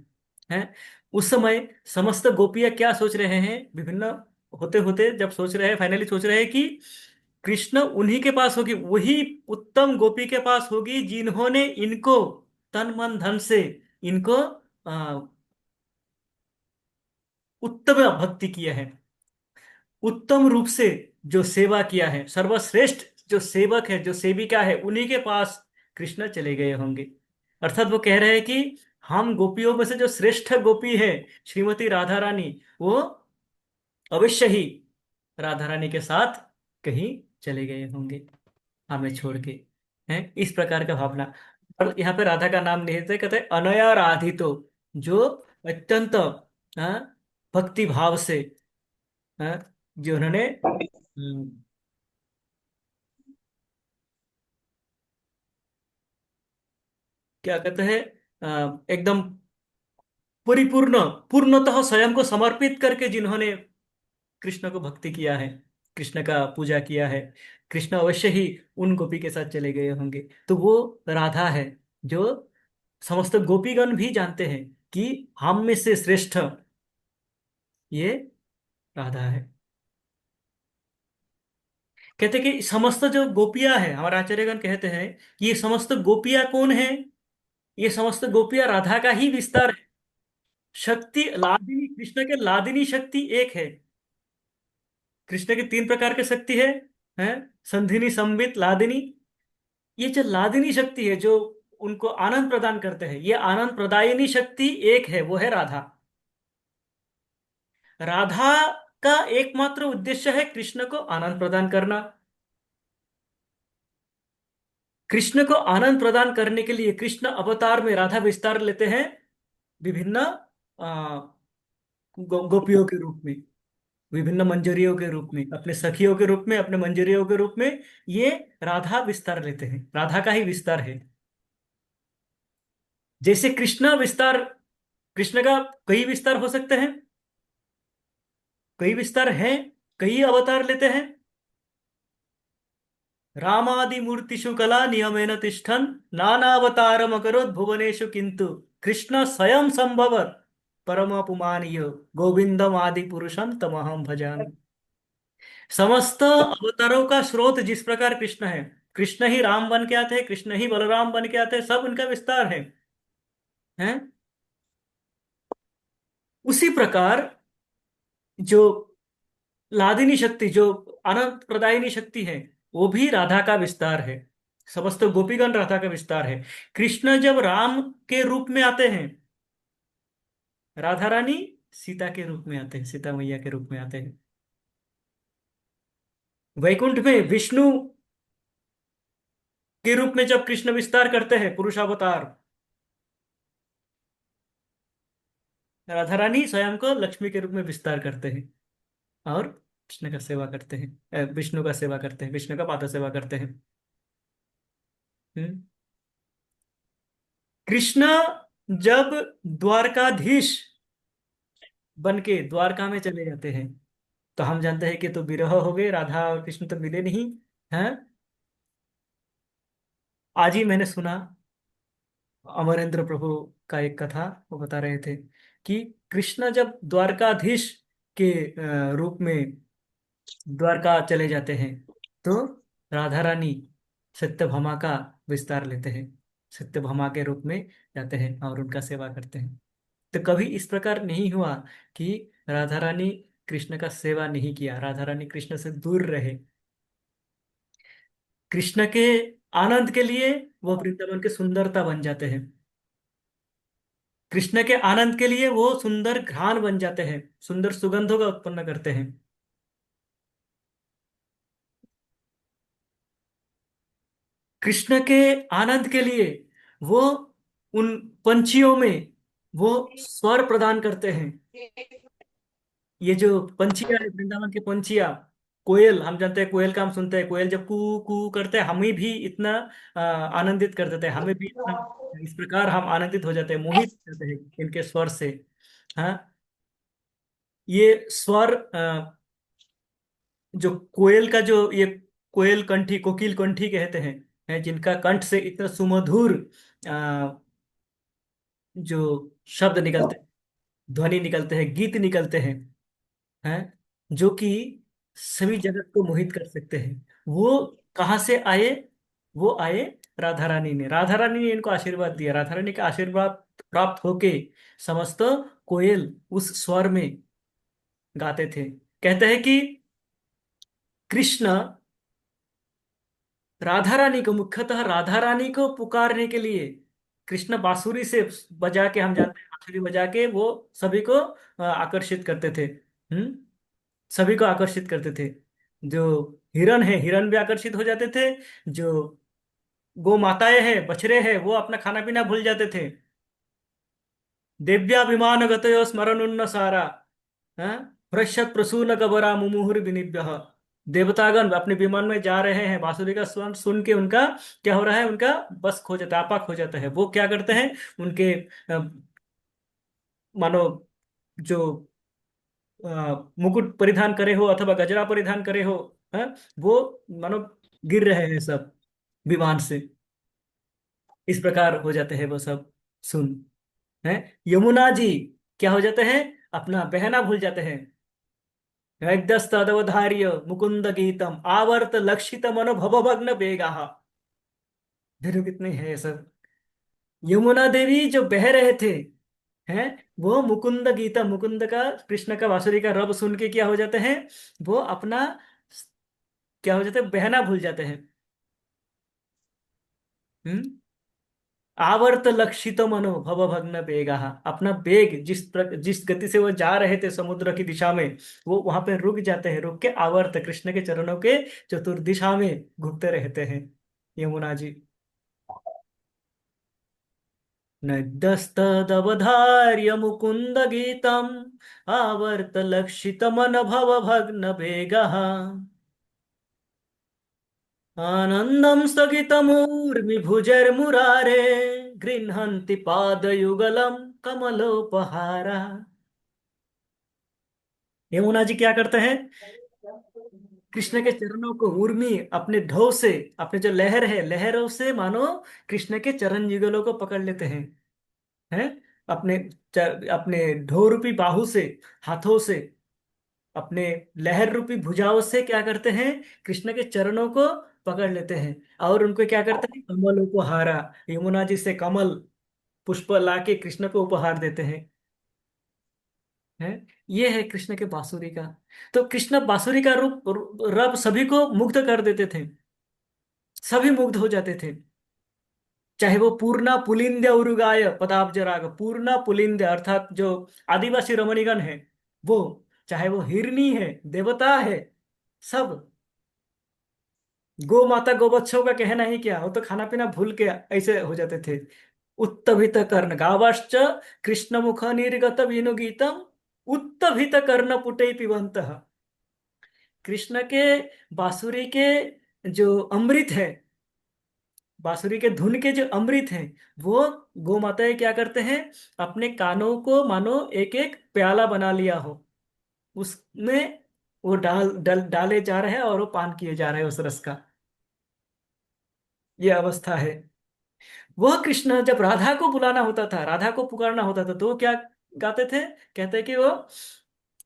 हैं, उस समय समस्त गोपियां क्या सोच रहे हैं, विभिन्न होते होते जब सोच रहे हैं, फाइनली सोच रहे हैं कि कृष्ण उन्हीं के पास होगी, वही उत्तम गोपी के पास होगी जिन्होंने इनको तन मन धन से इनको उत्तम भक्ति किया है, उत्तम रूप से जो सेवा किया है, सर्वश्रेष्ठ जो सेवक है, जो सेविका है, उन्हीं के पास कृष्ण चले गए होंगे। अर्थात वो कह रहे हैं कि हम गोपियों में से जो श्रेष्ठ गोपी है, श्रीमती राधा रानी, वो अवश्य ही राधा रानी के साथ कहीं चले गए होंगे, हमें छोड़ के। हैं, इस प्रकार का भावना। और यहाँ पे राधा का नाम नहीं लेते, कहते हैं अनया राधितो, जो अत्यंत भक्ति भाव से, जो उन्होंने क्या कहते हैं, एकदम परिपूर्ण, पूर्णतः स्वयं को समर्पित करके जिन्होंने कृष्ण को भक्ति किया है, कृष्ण का पूजा किया है, कृष्ण अवश्य ही उन गोपी के साथ चले गए होंगे। तो वो राधा है जो समस्त गोपीगण भी जानते हैं कि हम में से श्रेष्ठ ये राधा है। कहते हैं कि समस्त जो गोपियां हैं, हमारे आचार्यगण कहते हैं कि ये समस्त गोपियां कौन है? ये समस्त गोपियां राधा का ही विस्तार है। शक्ति लादिनी, कृष्ण के लादिनी शक्ति एक है। कृष्ण की तीन प्रकार की शक्ति है, संधिनी, संबित, लादिनी। ये जो लादिनी शक्ति है, जो उनको आनंद प्रदान करते हैं, ये आनंद प्रदायिनी शक्ति एक है, वो है राधा। राधा का एकमात्र उद्देश्य है कृष्ण को आनंद प्रदान करना। कृष्ण को आनंद प्रदान करने के लिए कृष्ण अवतार में राधा विस्तार लेते हैं, विभिन्न गोपियों के रूप में, विभिन्न मंजरियों के रूप में, अपने सखियों के रूप में, अपने मंजरियों के रूप में। ये राधा विस्तार लेते हैं, राधा का ही विस्तार है। जैसे कृष्ण विस्तार, कृष्ण का कई विस्तार हो सकते हैं, कई विस्तार हैं, कई अवतार लेते हैं। रामादि मूर्तिषु कला नियमेन तिष्ठन् नानावतारम अकरोत् भुवनेषु किंतु कृष्ण स्वयं संभवत् परम पुमानीय गोविंदम आदि पुरुषम तमहम भजामि। समस्त अवतारों का स्रोत जिस प्रकार कृष्ण है, कृष्ण ही राम बन के आते हैं, कृष्ण ही बलराम बन के आते हैं, सब उनका विस्तार है। उसी प्रकार जो लादिनी शक्ति, जो आनंद प्रदायिनी शक्ति है, वो भी राधा का विस्तार है। समस्त गोपीगण राधा का विस्तार है। कृष्ण जब राम के रूप में आते हैं, राधा रानी सीता के रूप में आते हैं, सीता मैया के रूप में आते हैं। वैकुंठ में विष्णु के रूप में जब कृष्ण विस्तार करते हैं, पुरुषावतार, राधा रानी स्वयं को लक्ष्मी के रूप में विस्तार करते हैं, और कृष्ण का सेवा करते हैं, विष्णु का सेवा करते हैं, विष्णु का पाद सेवा करते हैं। हम्म। कृष्ण जब द्वारकाधीश बन के द्वारका में चले जाते हैं, तो हम जानते हैं कि तो विरह हो गए, राधा और कृष्ण तो मिले नहीं हैं। आज ही मैंने सुना, अमरेंद्र प्रभु का एक कथा, वो बता रहे थे कि कृष्ण जब द्वारकाधीश के रूप में द्वारका चले जाते हैं, तो राधा रानी सत्यभामा का विस्तार लेते हैं, सत्यभामा के रूप में जाते हैं और उनका सेवा करते हैं। तो कभी इस प्रकार नहीं हुआ कि राधा रानी कृष्ण का सेवा नहीं किया, राधा रानी कृष्ण से दूर रहे। कृष्ण के आनंद के लिए वो वृंदावन के सुंदरता बन जाते हैं, कृष्ण के आनंद के लिए वो सुंदर घ्राण बन जाते हैं, सुंदर सुगंधों का उत्पन्न करते हैं। कृष्ण के आनंद के लिए वो उन पंछियों में वो स्वर प्रदान करते हैं। ये जो पंछियां है, वृंदावन के पंछियां, कोयल, हम जानते हैं कोयल का हम सुनते हैं, कोयल जब कू कू करते हैं हमें भी इतना आनंदित कर देते हैं, हमें भी इतना, इस प्रकार हम आनंदित हो जाते हैं, मोहित हो जाते हैं इनके स्वर से। हाँ, ये स्वर जो कोयल का जो ये कोयल कंठी, कोकिल कंठी कहते हैं, जिनका कंठ से इतना सुमधुर अ, जो शब्द निकलते हैं, ध्वनि निकलते हैं, गीत निकलते हैं, जो कि सभी जगत को मोहित कर सकते हैं, वो कहाँ से आए? वो आए राधा रानी ने, राधा रानी ने इनको आशीर्वाद दिया, राधा रानी का आशीर्वाद प्राप्त होके समस्त कोयल उस स्वर में गाते थे। कहते हैं कि कृष्ण राधा रानी को, मुख्यतः राधा रानी को पुकारने के लिए कृष्ण बांसुरी से बजा के, हम जानते हैं बांसुरी बजा के वो सभी को आकर्षित करते थे। सभी को आकर्षित करते थे। जो हिरण है, हिरण भी आकर्षित हो जाते थे। जो गौ माताएं हैं, बछड़े हैं, वो अपना खाना पीना भूल जाते थे। दिव्याभिमान गतयो स्मरणुन्न सारा, हाँ, पृष्ठत प्रसून कबरा मुमुहुर विनिभ्य। देवतागण अपने विमान में जा रहे हैं, बांसुरी का स्वर सुन के उनका क्या हो रहा है, उनका बस खो जाता है, आपा खो जाता है। वो क्या करते हैं, उनके मानो जो मुकुट परिधान करे हो अथवा गजरा परिधान करे हो, हाँ, वो मानो गिर रहे हैं सब विमान से, इस प्रकार हो जाते हैं वो सब सुन। है, यमुना जी क्या हो जाते हैं, अपना बहना भूल जाते हैं। तदवधार्य मुकुंद गीतम आवर्त लक्षित मनो भवभग्न बेगा। देखो कितने हैं ये सब। यमुना देवी जो बह रहे थे, हैं, वो मुकुंद गीता, मुकुंद का, कृष्ण का बांसुरी का रब सुन के क्या हो जाते हैं, वो अपना क्या हो जाते हैं, बहना भूल जाते हैं। हम्म। आवर्त लक्षित मनो भवभग्न बेगा, अपना बेग जिस गति से वो जा रहे थे समुद्र की दिशा में, वो वहां पे रुक जाते हैं, रुक के आवर्त कृष्ण के चरणों के चतुर्दिशा में घूमते रहते हैं यमुना जी। नद्यस्तदवधार्य मुकुंद गीतम आवर्त लक्षित मन भवभग्न बेगः आनन्दं स्थगितमूर्मिभुजैर्मुरारे गृह्णन्ति पादयुगलं कमलोपहारा। यमुना जी क्या करते हैं, कृष्ण के चरणों को उर्मी अपने ढो से, अपने जो लहर है लहरों से मानो कृष्ण के चरण युगलों को पकड़ लेते हैं, अपने अपने ढो रूपी बाहु से, हाथों से, अपने लहर रूपी भुजाओं से क्या करते हैं, कृष्ण के चरणों को पकड़ लेते हैं, और उनको क्या करते हैं, कमल उपहारा, यमुना जी से कमल पुष्प लाके कृष्ण को उपहार देते हैं। ये है कृष्ण के बांसुरी का। तो कृष्ण बांसुरी का रूप रब सभी को मुग्ध कर देते थे, सभी मुग्ध हो जाते थे। चाहे वो पूर्णा पुलिंद्य उरुगाय पदाब्ज राग, पूर्णा पुलिंद्य अर्थात जो आदिवासी रमणीगण है वो, चाहे वो हिरनी है, देवता है, सब, गौ माता गौ बच्छों का कहना ही क्या, वो तो खाना पीना भूल के ऐसे हो जाते थे। उत्तभित कर्ण गावश्च कृष्ण मुख निर्गत वेणुगीतम उत्तभित कर्ण पुटे पिबंत। कृष्ण के बांसुरी के जो अमृत है, बांसुरी के धुन के जो अमृत हैं, वो गौ माताएं क्या करते हैं, अपने कानों को मानो एक एक प्याला बना लिया हो, उसमें वो डाले जा रहे हैं और वो पान किए जा रहे हैं उस रस का। ये अवस्था है। वह कृष्ण जब राधा को बुलाना होता था, राधा को पुकारना होता था, तो वो क्या गाते थे, कहते हैं कि वो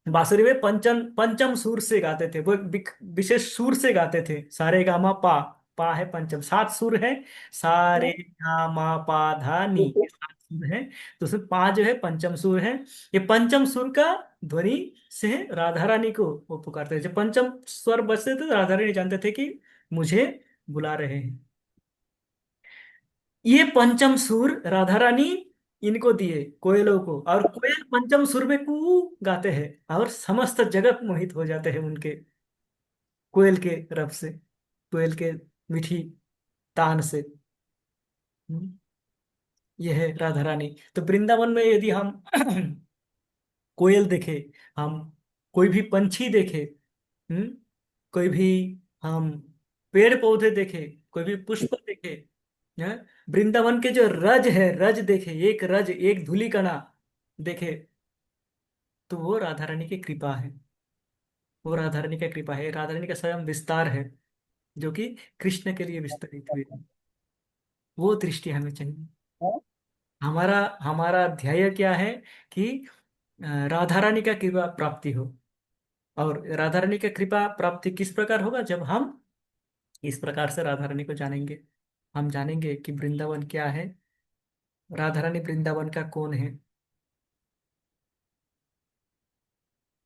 बांसुरी में पंचम पंचम सुर से गाते थे, वो एक विशेष सुर से गाते थे, सारे गामा पा, पा है पंचम, सात सुर है, सारे गामा पा धा नी, ये सात सुर है। तो उसमें पा जो है पंचम सुर है। ये पंचम सुर का ध्वनि से राधा रानी को वो पुकारते थे, जब पंचम स्वर बजते थे तो राधा रानी जानते थे कि मुझे बुला रहे हैं। ये पंचम सुर राधा रानी इनको दिए, कोयलों को, और कोयल पंचम सुर में कू गाते हैं और समस्त जगत मोहित हो जाते हैं उनके कोयल के रब से, कोयल के मीठी तान से। हम्म, यह है राधा रानी। तो वृंदावन में यदि हम कोयल देखे, हम कोई भी पंछी देखे, हम्म कोई भी हम पेड़ पौधे देखे, कोई भी पुष्प देखे, हैं, वृंदावन के जो रज है, रज देखे, एक रज, एक धूलि कणा देखे, तो वो राधा रानी की कृपा है। वो राधा रानी का कृपा है, राधा रानी का स्वयं विस्तार है, जो कि कृष्ण के लिए विस्तरित हुए हैं। वो दृष्टि हमें चाहिए। हमारा हमारा ध्येय क्या है कि राधा रानी का कृपा प्राप्ति हो। और राधा रानी का कृपा प्राप्ति किस प्रकार होगा? जब हम इस प्रकार से राधा रानी को जानेंगे। हम जानेंगे कि वृंदावन क्या है, राधा रानी वृंदावन का कौन है।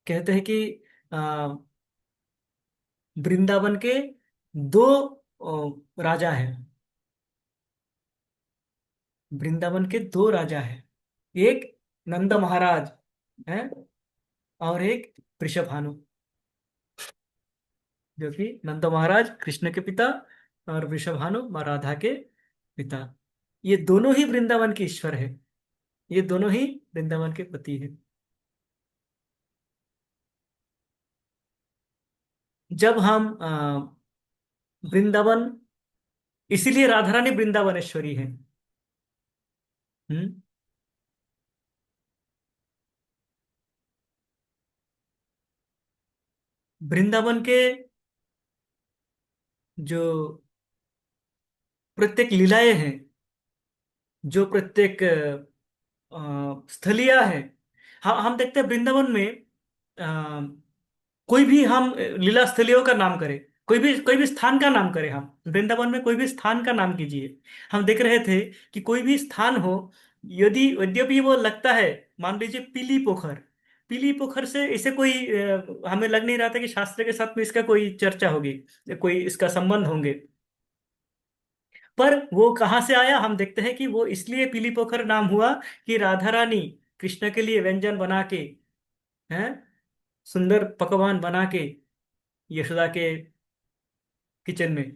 कहते हैं कि अ, वृंदावन के दो राजा हैं। वृंदावन के दो राजा हैं। एक नंद महाराज है, और एक वृषभानु, जो कि नंद महाराज कृष्ण के पिता, और वृषभानु माँ राधा के पिता। ये दोनों ही वृंदावन के ईश्वर है। ये दोनों ही वृंदावन के पति है। जब हम वृंदावन, इसीलिए राधा रानी वृंदावनेश्वरी है। हम्म वृंदावन के जो प्रत्येक लीलाएं हैं, जो प्रत्येक स्थलियां हैं, हम देखते हैं वृंदावन में कोई भी हम लीला स्थलियों का नाम करें, कोई भी स्थान का नाम करें, हम वृंदावन में कोई भी स्थान का नाम कीजिए। हम देख रहे थे कि कोई भी स्थान हो, यदि यद्यपि वो लगता है, मान लीजिए पीली पोखर, पीली पोखर से इसे कोई हमें लग नहीं रहा था कि शास्त्र के साथ में इसका कोई चर्चा होगी या कोई इसका संबंध होंगे। पर वो कहाँ से आया? हम देखते हैं कि वो इसलिए पीली पोखर नाम हुआ कि राधा रानी कृष्ण के लिए व्यंजन बना के, हैं, सुंदर पकवान बना के यशोदा के किचन में,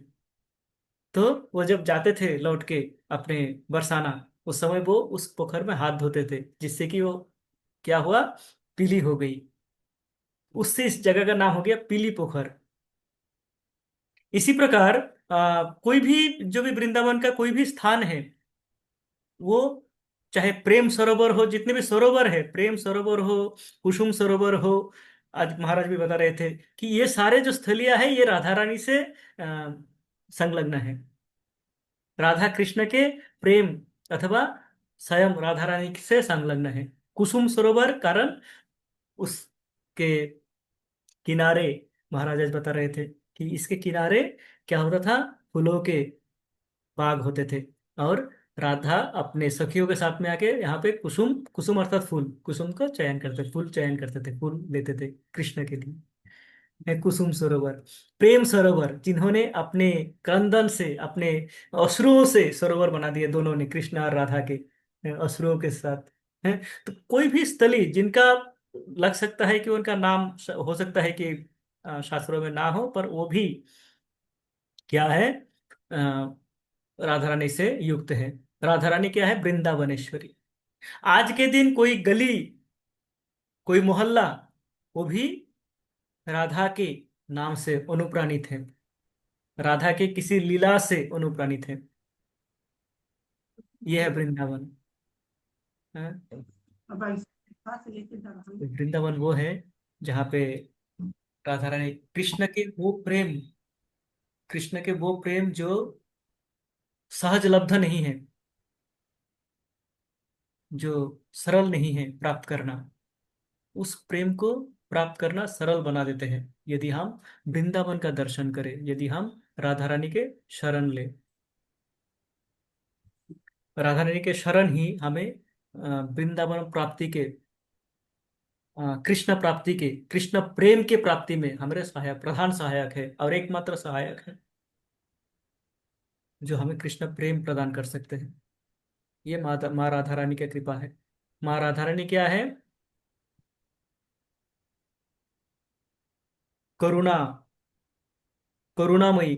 तो वो जब जाते थे लौट के अपने बरसाना, उस समय वो उस पोखर में हाथ धोते थे, जिससे कि वो क्या हुआ, पीली हो गई। उससे इस जगह का नाम हो गया पीली पोखर। इसी प्रकार कोई भी, जो भी वृंदावन का कोई भी स्थान है, वो चाहे प्रेम सरोवर हो, जितने भी सरोवर है, प्रेम सरोवर हो, कुसुम सरोवर हो, आज महाराज भी बता रहे थे कि ये सारे जो स्थलियां हैं, ये राधा रानी से संलग्न है। राधा कृष्ण के प्रेम, अथवा स्वयं राधा रानी से संलग्न है। कुसुम सरोवर कारण उसके किनारे, महाराज आज बता रहे थे कि इसके किनारे क्या होता था, फूलों के बाग होते थे। और राधा अपने सखियों के साथ में आके यहाँ पे कुसुम, कुसुम अर्थात फूल, कुसुम का चयन करते, फूल चयन करते थे, फूल लेते थे कृष्ण के लिए। है कुसुम सरोवर। प्रेम सरोवर, जिन्होंने अपने क्रंदन से, अपने अश्रुओं से सरोवर बना दिए, दोनों ने, कृष्ण और राधा के अश्रुओं के साथ। है, तो कोई भी स्थली जिनका लग सकता है कि उनका नाम हो सकता है कि शास्त्रों में ना हो, पर वो भी क्या है, राधा रानी से युक्त है। राधा रानी क्या है? वृंदावनेश्वरी। आज के दिन कोई गली, कोई मोहल्ला, वो भी राधा के नाम से अनुप्राणित है, राधा के किसी लीला से अनुप्राणित है। यह है वृंदावन। हाँ? वृंदावन वो है जहाँ पे राधा रानी, कृष्ण के वो प्रेम जो सहजलब्ध नहीं है, जो सरल नहीं है प्राप्त करना, उस प्रेम को प्राप्त करना सरल बना देते हैं यदि हम वृंदावन का दर्शन करें, यदि हम राधा रानी के शरण ले। राधा रानी के शरण ही हमें वृंदावन प्राप्ति के, कृष्ण प्राप्ति के, कृष्ण प्रेम के प्राप्ति में हमारे सहायक, प्रधान सहायक है और एकमात्र सहायक है, जो हमें कृष्ण प्रेम प्रदान कर सकते हैं। ये माँ राधा रानी की कृपा है। माँ राधा रानी क्या है? करुणा, करुणामयी,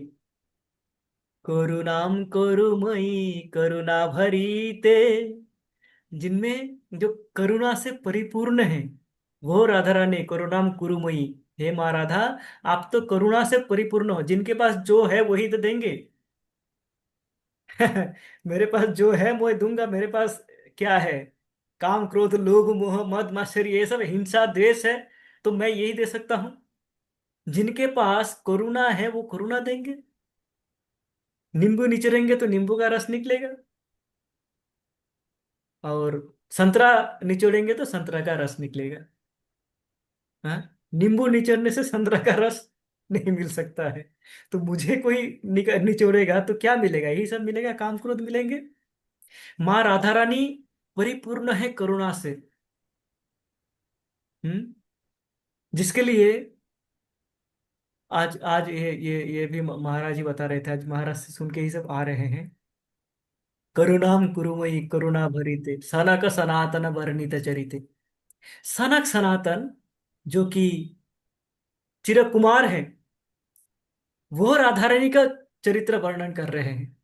करुणाम करुमयी करुणा भरीते, जिनमें जो करुणा से परिपूर्ण है, वो राधा रानी करुणाम कुरुमयी। हे माँ राधा, आप तो करुणा से परिपूर्ण हो, जिनके पास जो है वही तो देंगे। मेरे पास जो है मैं दूंगा। मेरे पास क्या है? काम क्रोध लोभ मोह मद मात्सर्य, ये सब हिंसा द्वेष है, तो मैं यही दे सकता हूँ। जिनके पास करुणा है वो करुणा देंगे। नींबू निचोड़ेंगे तो नींबू का रस निकलेगा, और संतरा निचोड़ेंगे तो संतरा का रस निकलेगा। हाँ, नींबू निचोड़ने से संतरा का रस नहीं मिल सकता है। तो मुझे कोई निचोड़ेगा तो क्या मिलेगा? यही सब मिलेगा, काम क्रोध मिलेंगे। माँ राधा रानी परिपूर्ण है करुणा से। हम्म जिसके लिए आज आज ये भी महाराज जी बता रहे थे, आज महाराज से सुन के ही सब आ रहे हैं। करुणाम कुरुमयी करुणा भरिते सनक सनातन वर्णित चरिते। सनक सनातन जो कि चिरकुमार है, वो राधा रानी का चरित्र वर्णन कर रहे हैं।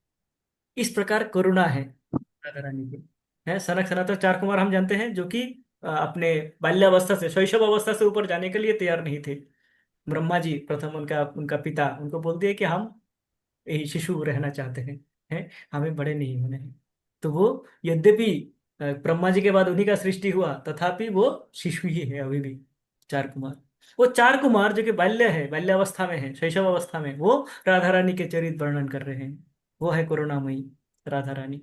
इस प्रकार करुणा है राधा रानी की। है सनक सनातन चार कुमार हम जानते हैं, जो कि अपने बाल्यावस्था से शैशव अवस्था से ऊपर जाने के लिए तैयार नहीं थे। ब्रह्मा जी प्रथम, उनका उनका पिता उनको बोल दिए कि हम यही शिशु रहना चाहते हैं, हमें बड़े नहीं होने हैं। तो वो यद्यपि ब्रह्मा जी के बाद उन्हीं का सृष्टि हुआ, तथापि वो शिशु ही है अभी भी। चार कुमार, वो चार कुमार जो कि बाल्य है, बाल्यावस्था में है, शैशव अवस्था में, वो राधा रानी के चरित्र वर्णन कर रहे हैं। वो है करुणामयी राधा रानी।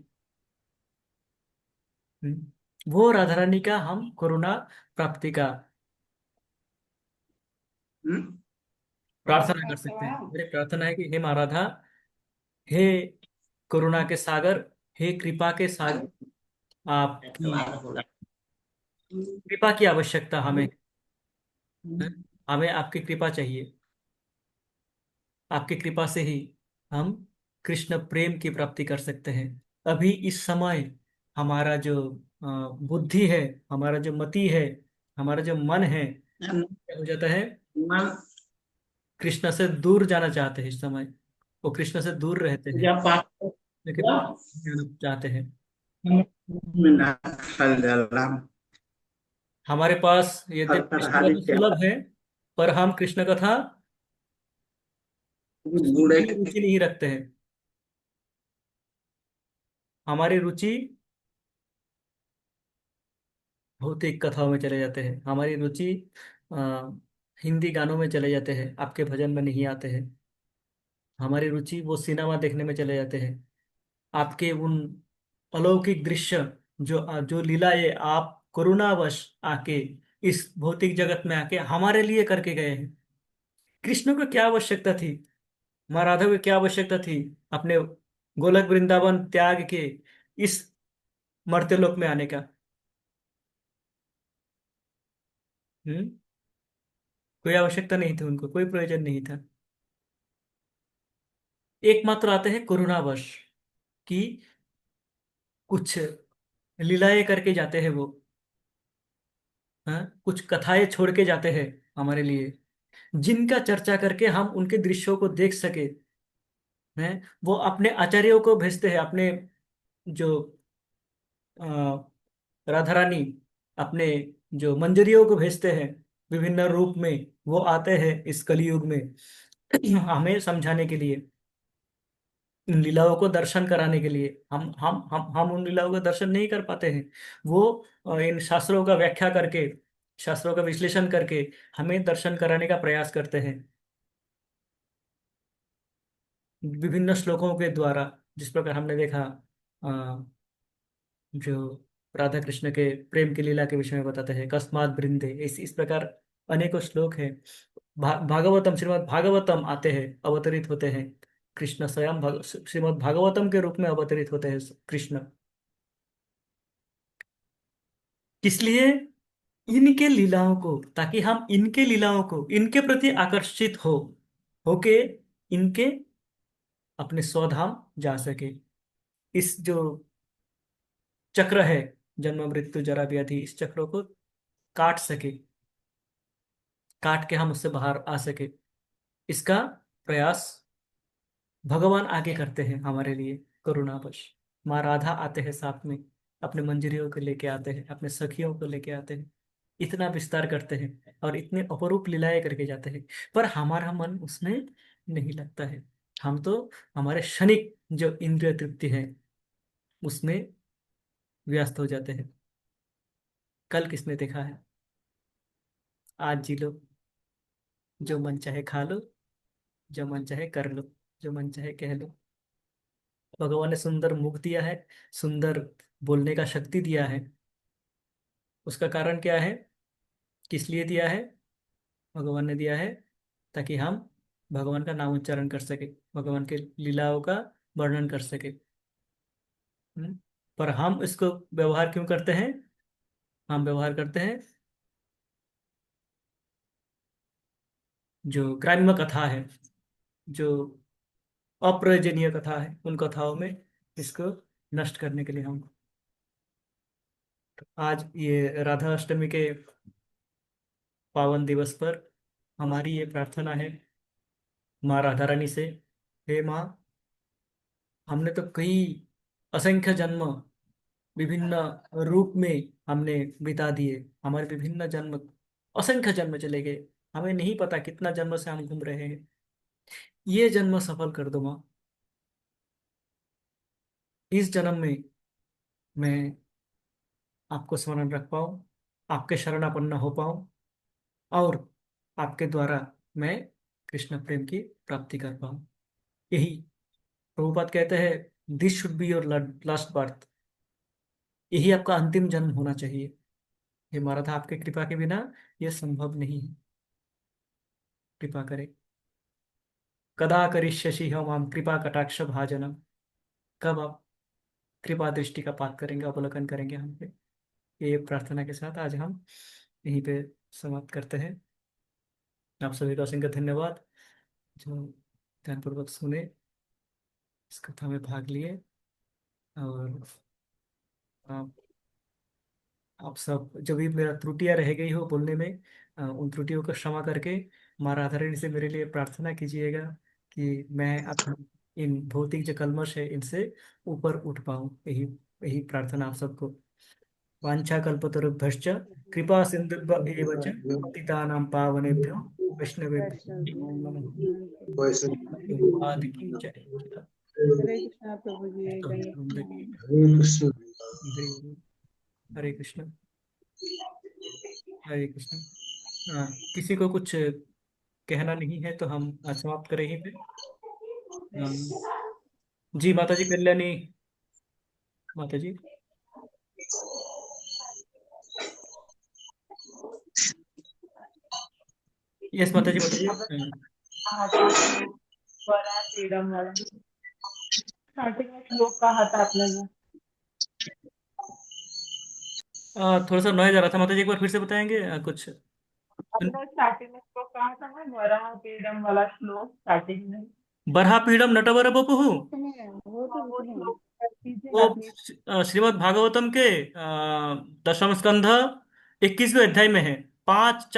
वो राधा रानी का हम करुणा प्राप्ति का हम्म। प्रार्थना कर सकते हैं। मेरी प्रार्थना है कि हे माँ राधा, हे करुणा के सागर, हे कृपा के सागर, आपकी कृपा की आवश्यकता हमें है। हमें आपकी कृपा चाहिए। आपकी कृपा से ही हम कृष्ण प्रेम की प्राप्ति कर सकते हैं। अभी इस समय हमारा जो बुद्धि है, हमारा जो मति है, हमारा जो मन है, क्या हो जाता है? कृष्ण से दूर जाना चाहते हैं। इस समय वो कृष्ण से दूर रहते हैं, पूजा पाठ लेकिन हुआ, जाना चाहते हैं। में ना फल डाला, हमारे पास फल यद्यपि पर कृष्ण का हारी तो क्या सुलभ है, पर हम कृष्ण कथा सुनने बूढ़े में रुचि नहीं रखते हैं। हमारी रुचि भौतिक कथाओं में चले जाते हैं। हमारी रुचि आ, हिंदी गानों में चले जाते हैं, आपके भजन में नहीं आते हैं। हमारी रुचि वो सिनेमा देखने में चले जाते हैं। आपके उन अलौकिक दृश्य, जो लीलाएं आप करुणावश आके इस भौतिक जगत में आके हमारे लिए करके गए हैं। कृष्ण को क्या आवश्यकता थी, माँ राधा को क्या आवश्यकता थी अपने गोलक वृंदावन त्याग के इस मर्त्यलोक में आने का? हम्म कोई आवश्यकता नहीं थी उनको, कोई प्रयोजन नहीं था। एकमात्र आते हैं करुणावश, कि कुछ लीलाएं करके जाते हैं वो। हाँ, कुछ कथाएं छोड़ के जाते हैं हमारे लिए, जिनका चर्चा करके हम उनके दृश्यों को देख सके। हैं, वो अपने आचार्यों को भेजते हैं, अपने जो अ, राधा रानी अपने जो मंजरियों को भेजते हैं विभिन्न रूप में। वो आते हैं इस कलयुग में हमें समझाने के लिए, इन लीलाओं को दर्शन कराने के लिए। हम उन लीलाओं का दर्शन नहीं कर पाते हैं। वो इन शास्त्रों का व्याख्या करके, शास्त्रों का विश्लेषण करके हमें दर्शन कराने का प्रयास करते हैं विभिन्न श्लोकों के द्वारा। जिस प्रकार हमने देखा, अ, जो राधा कृष्ण के प्रेम की लीला के विषय में बताते हैं, कस्मात बृंदे, इस प्रकार अनेकों श्लोक हैं। भागवतम, श्रीमद् भागवतम आते हैं, अवतरित होते हैं। कृष्ण स्वयं श्रीमद् भागवतम के रूप में अवतरित होते हैं कृष्ण। किस लिए? इनके लीलाओं को, ताकि हम इनके लीलाओं को, इनके प्रति आकर्षित होके इनके अपने स्वधाम जा सके। इस जो चक्र है, जन्म मृत्यु जरा व्याधि, इस चक्रों को काट सके, काट के हम उससे बाहर आ सके, इसका प्रयास भगवान आगे करते हैं हमारे लिए करुणावश। माँ राधा आते हैं साथ में, अपने मंजरियों को लेके आते हैं, अपने सखियों को लेके आते हैं, इतना विस्तार करते हैं और इतने अपरूप लीलाएं करके जाते हैं। पर हमारा मन उसमें नहीं लगता है। हम तो हमारे क्षणिक जो इंद्रिय तृप्ति है उसमें व्यस्त हो जाते हैं। कल किसने देखा है? आज जी लो, जो मन चाहे खा लो, जो मन चाहे कर लो, जो मन चाहे कह लो। भगवान ने सुंदर मुख दिया है, सुंदर बोलने का शक्ति दिया है। उसका कारण क्या है? किस लिए दिया है? भगवान ने दिया है ताकि हम भगवान का नाम उच्चारण कर सके, भगवान के लीलाओं का वर्णन कर सके। हम्म? पर हम इसको व्यवहार क्यों करते हैं? हम व्यवहार करते हैं जो ग्राम्य कथा है, जो अप्रयोजनीय कथा है, उन कथाओं में इसको नष्ट करने के लिए हम आज ये राधा अष्टमी के पावन दिवस पर हमारी ये प्रार्थना है माँ राधा रानी से। हे माँ, हमने तो कई असंख्य जन्म विभिन्न रूप में हमने बिता दिए, हमारे विभिन्न जन्म, असंख्य जन्म चले गए। हमें नहीं पता कितना जन्म से हम घूम रहे हैं। ये जन्म सफल कर दो माँ। इस जन्म में मैं आपको स्मरण रख पाऊँ, आपके शरणापन्न हो पाऊँ, और आपके द्वारा मैं कृष्ण प्रेम की प्राप्ति कर पाऊँ। यही प्रभुपाद कहते हैं, this should be your last birth. यही आपका अंतिम जन्म होना चाहिए। ये महाराज आपके कृपा के बिना ये संभव नहीं है। कृपा करें। कदा करिष्यसि हम आम कृपा कटाक्ष भाजनम। कब आप कृपा दृष्टि का पात करेंगे, अवलोकन करेंगे हम पे? ये प्रार्थना के साथ आज हम यहीं पे समाप्त करते हैं। आप सभी का असंख्य धन्यवाद जो ध्यानपूर्वक सुने, इस कथा में भाग लिए। और आप आप सब जो भी मेरा त्रुटियां रह गई हो बोलने में, उन त्रुटियों को क्षमा करके माँ राधा रानी से मेरे लिए प्रार्थना कीजिएगा कि मैं अपनी इन भौतिक जो कलमश है इनसे ऊपर उठ पाऊँ। यही यही प्रार्थना आप सबको। वांछा कल्पतरुभ्यश्च कृपा सिंधुभ्य एव च पतितानां पावनेभ्यो वैष्णवेभ्यो नमो नमः। आदि की जय। हरे हरे कृष्णा प्रभु जी, तो दंडवत जिंदगी कृष्ण। हरे कृष्ण, हरे कृष्ण। किसी को कुछ कहना नहीं है तो हम समाप्त करें यहीं पे। जी माता जी कल्याणी। माता जी। यस माता जी बताइए। फ्रीडम वाला स्टार्टिंग में श्लोक कहा था आपने ने। थोड़ा सा नॉइज आ रहा था माता जी, एक बार फिर से बताएंगे कुछ? आपने स्टार्टिंग में श्लोक कहा था ना, वरा फ्रीडम वाला श्लोक स्टार्टिंग में। बरहा पीड़म नटवर बपुहु। वो तो वो श्लोक कर वो दीजिएगा प्लीज। श्रीमद् भागवतम के दशम स्कंध 21वें अध्याय में है। पांच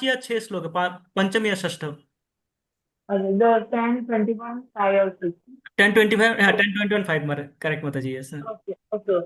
या छह श्लोक है, पंचम या षष्ठ। अरे द 10:21 5 और 6। 10:25, हाँ 10:25 करेक्ट माता जी, यस। Okay okay.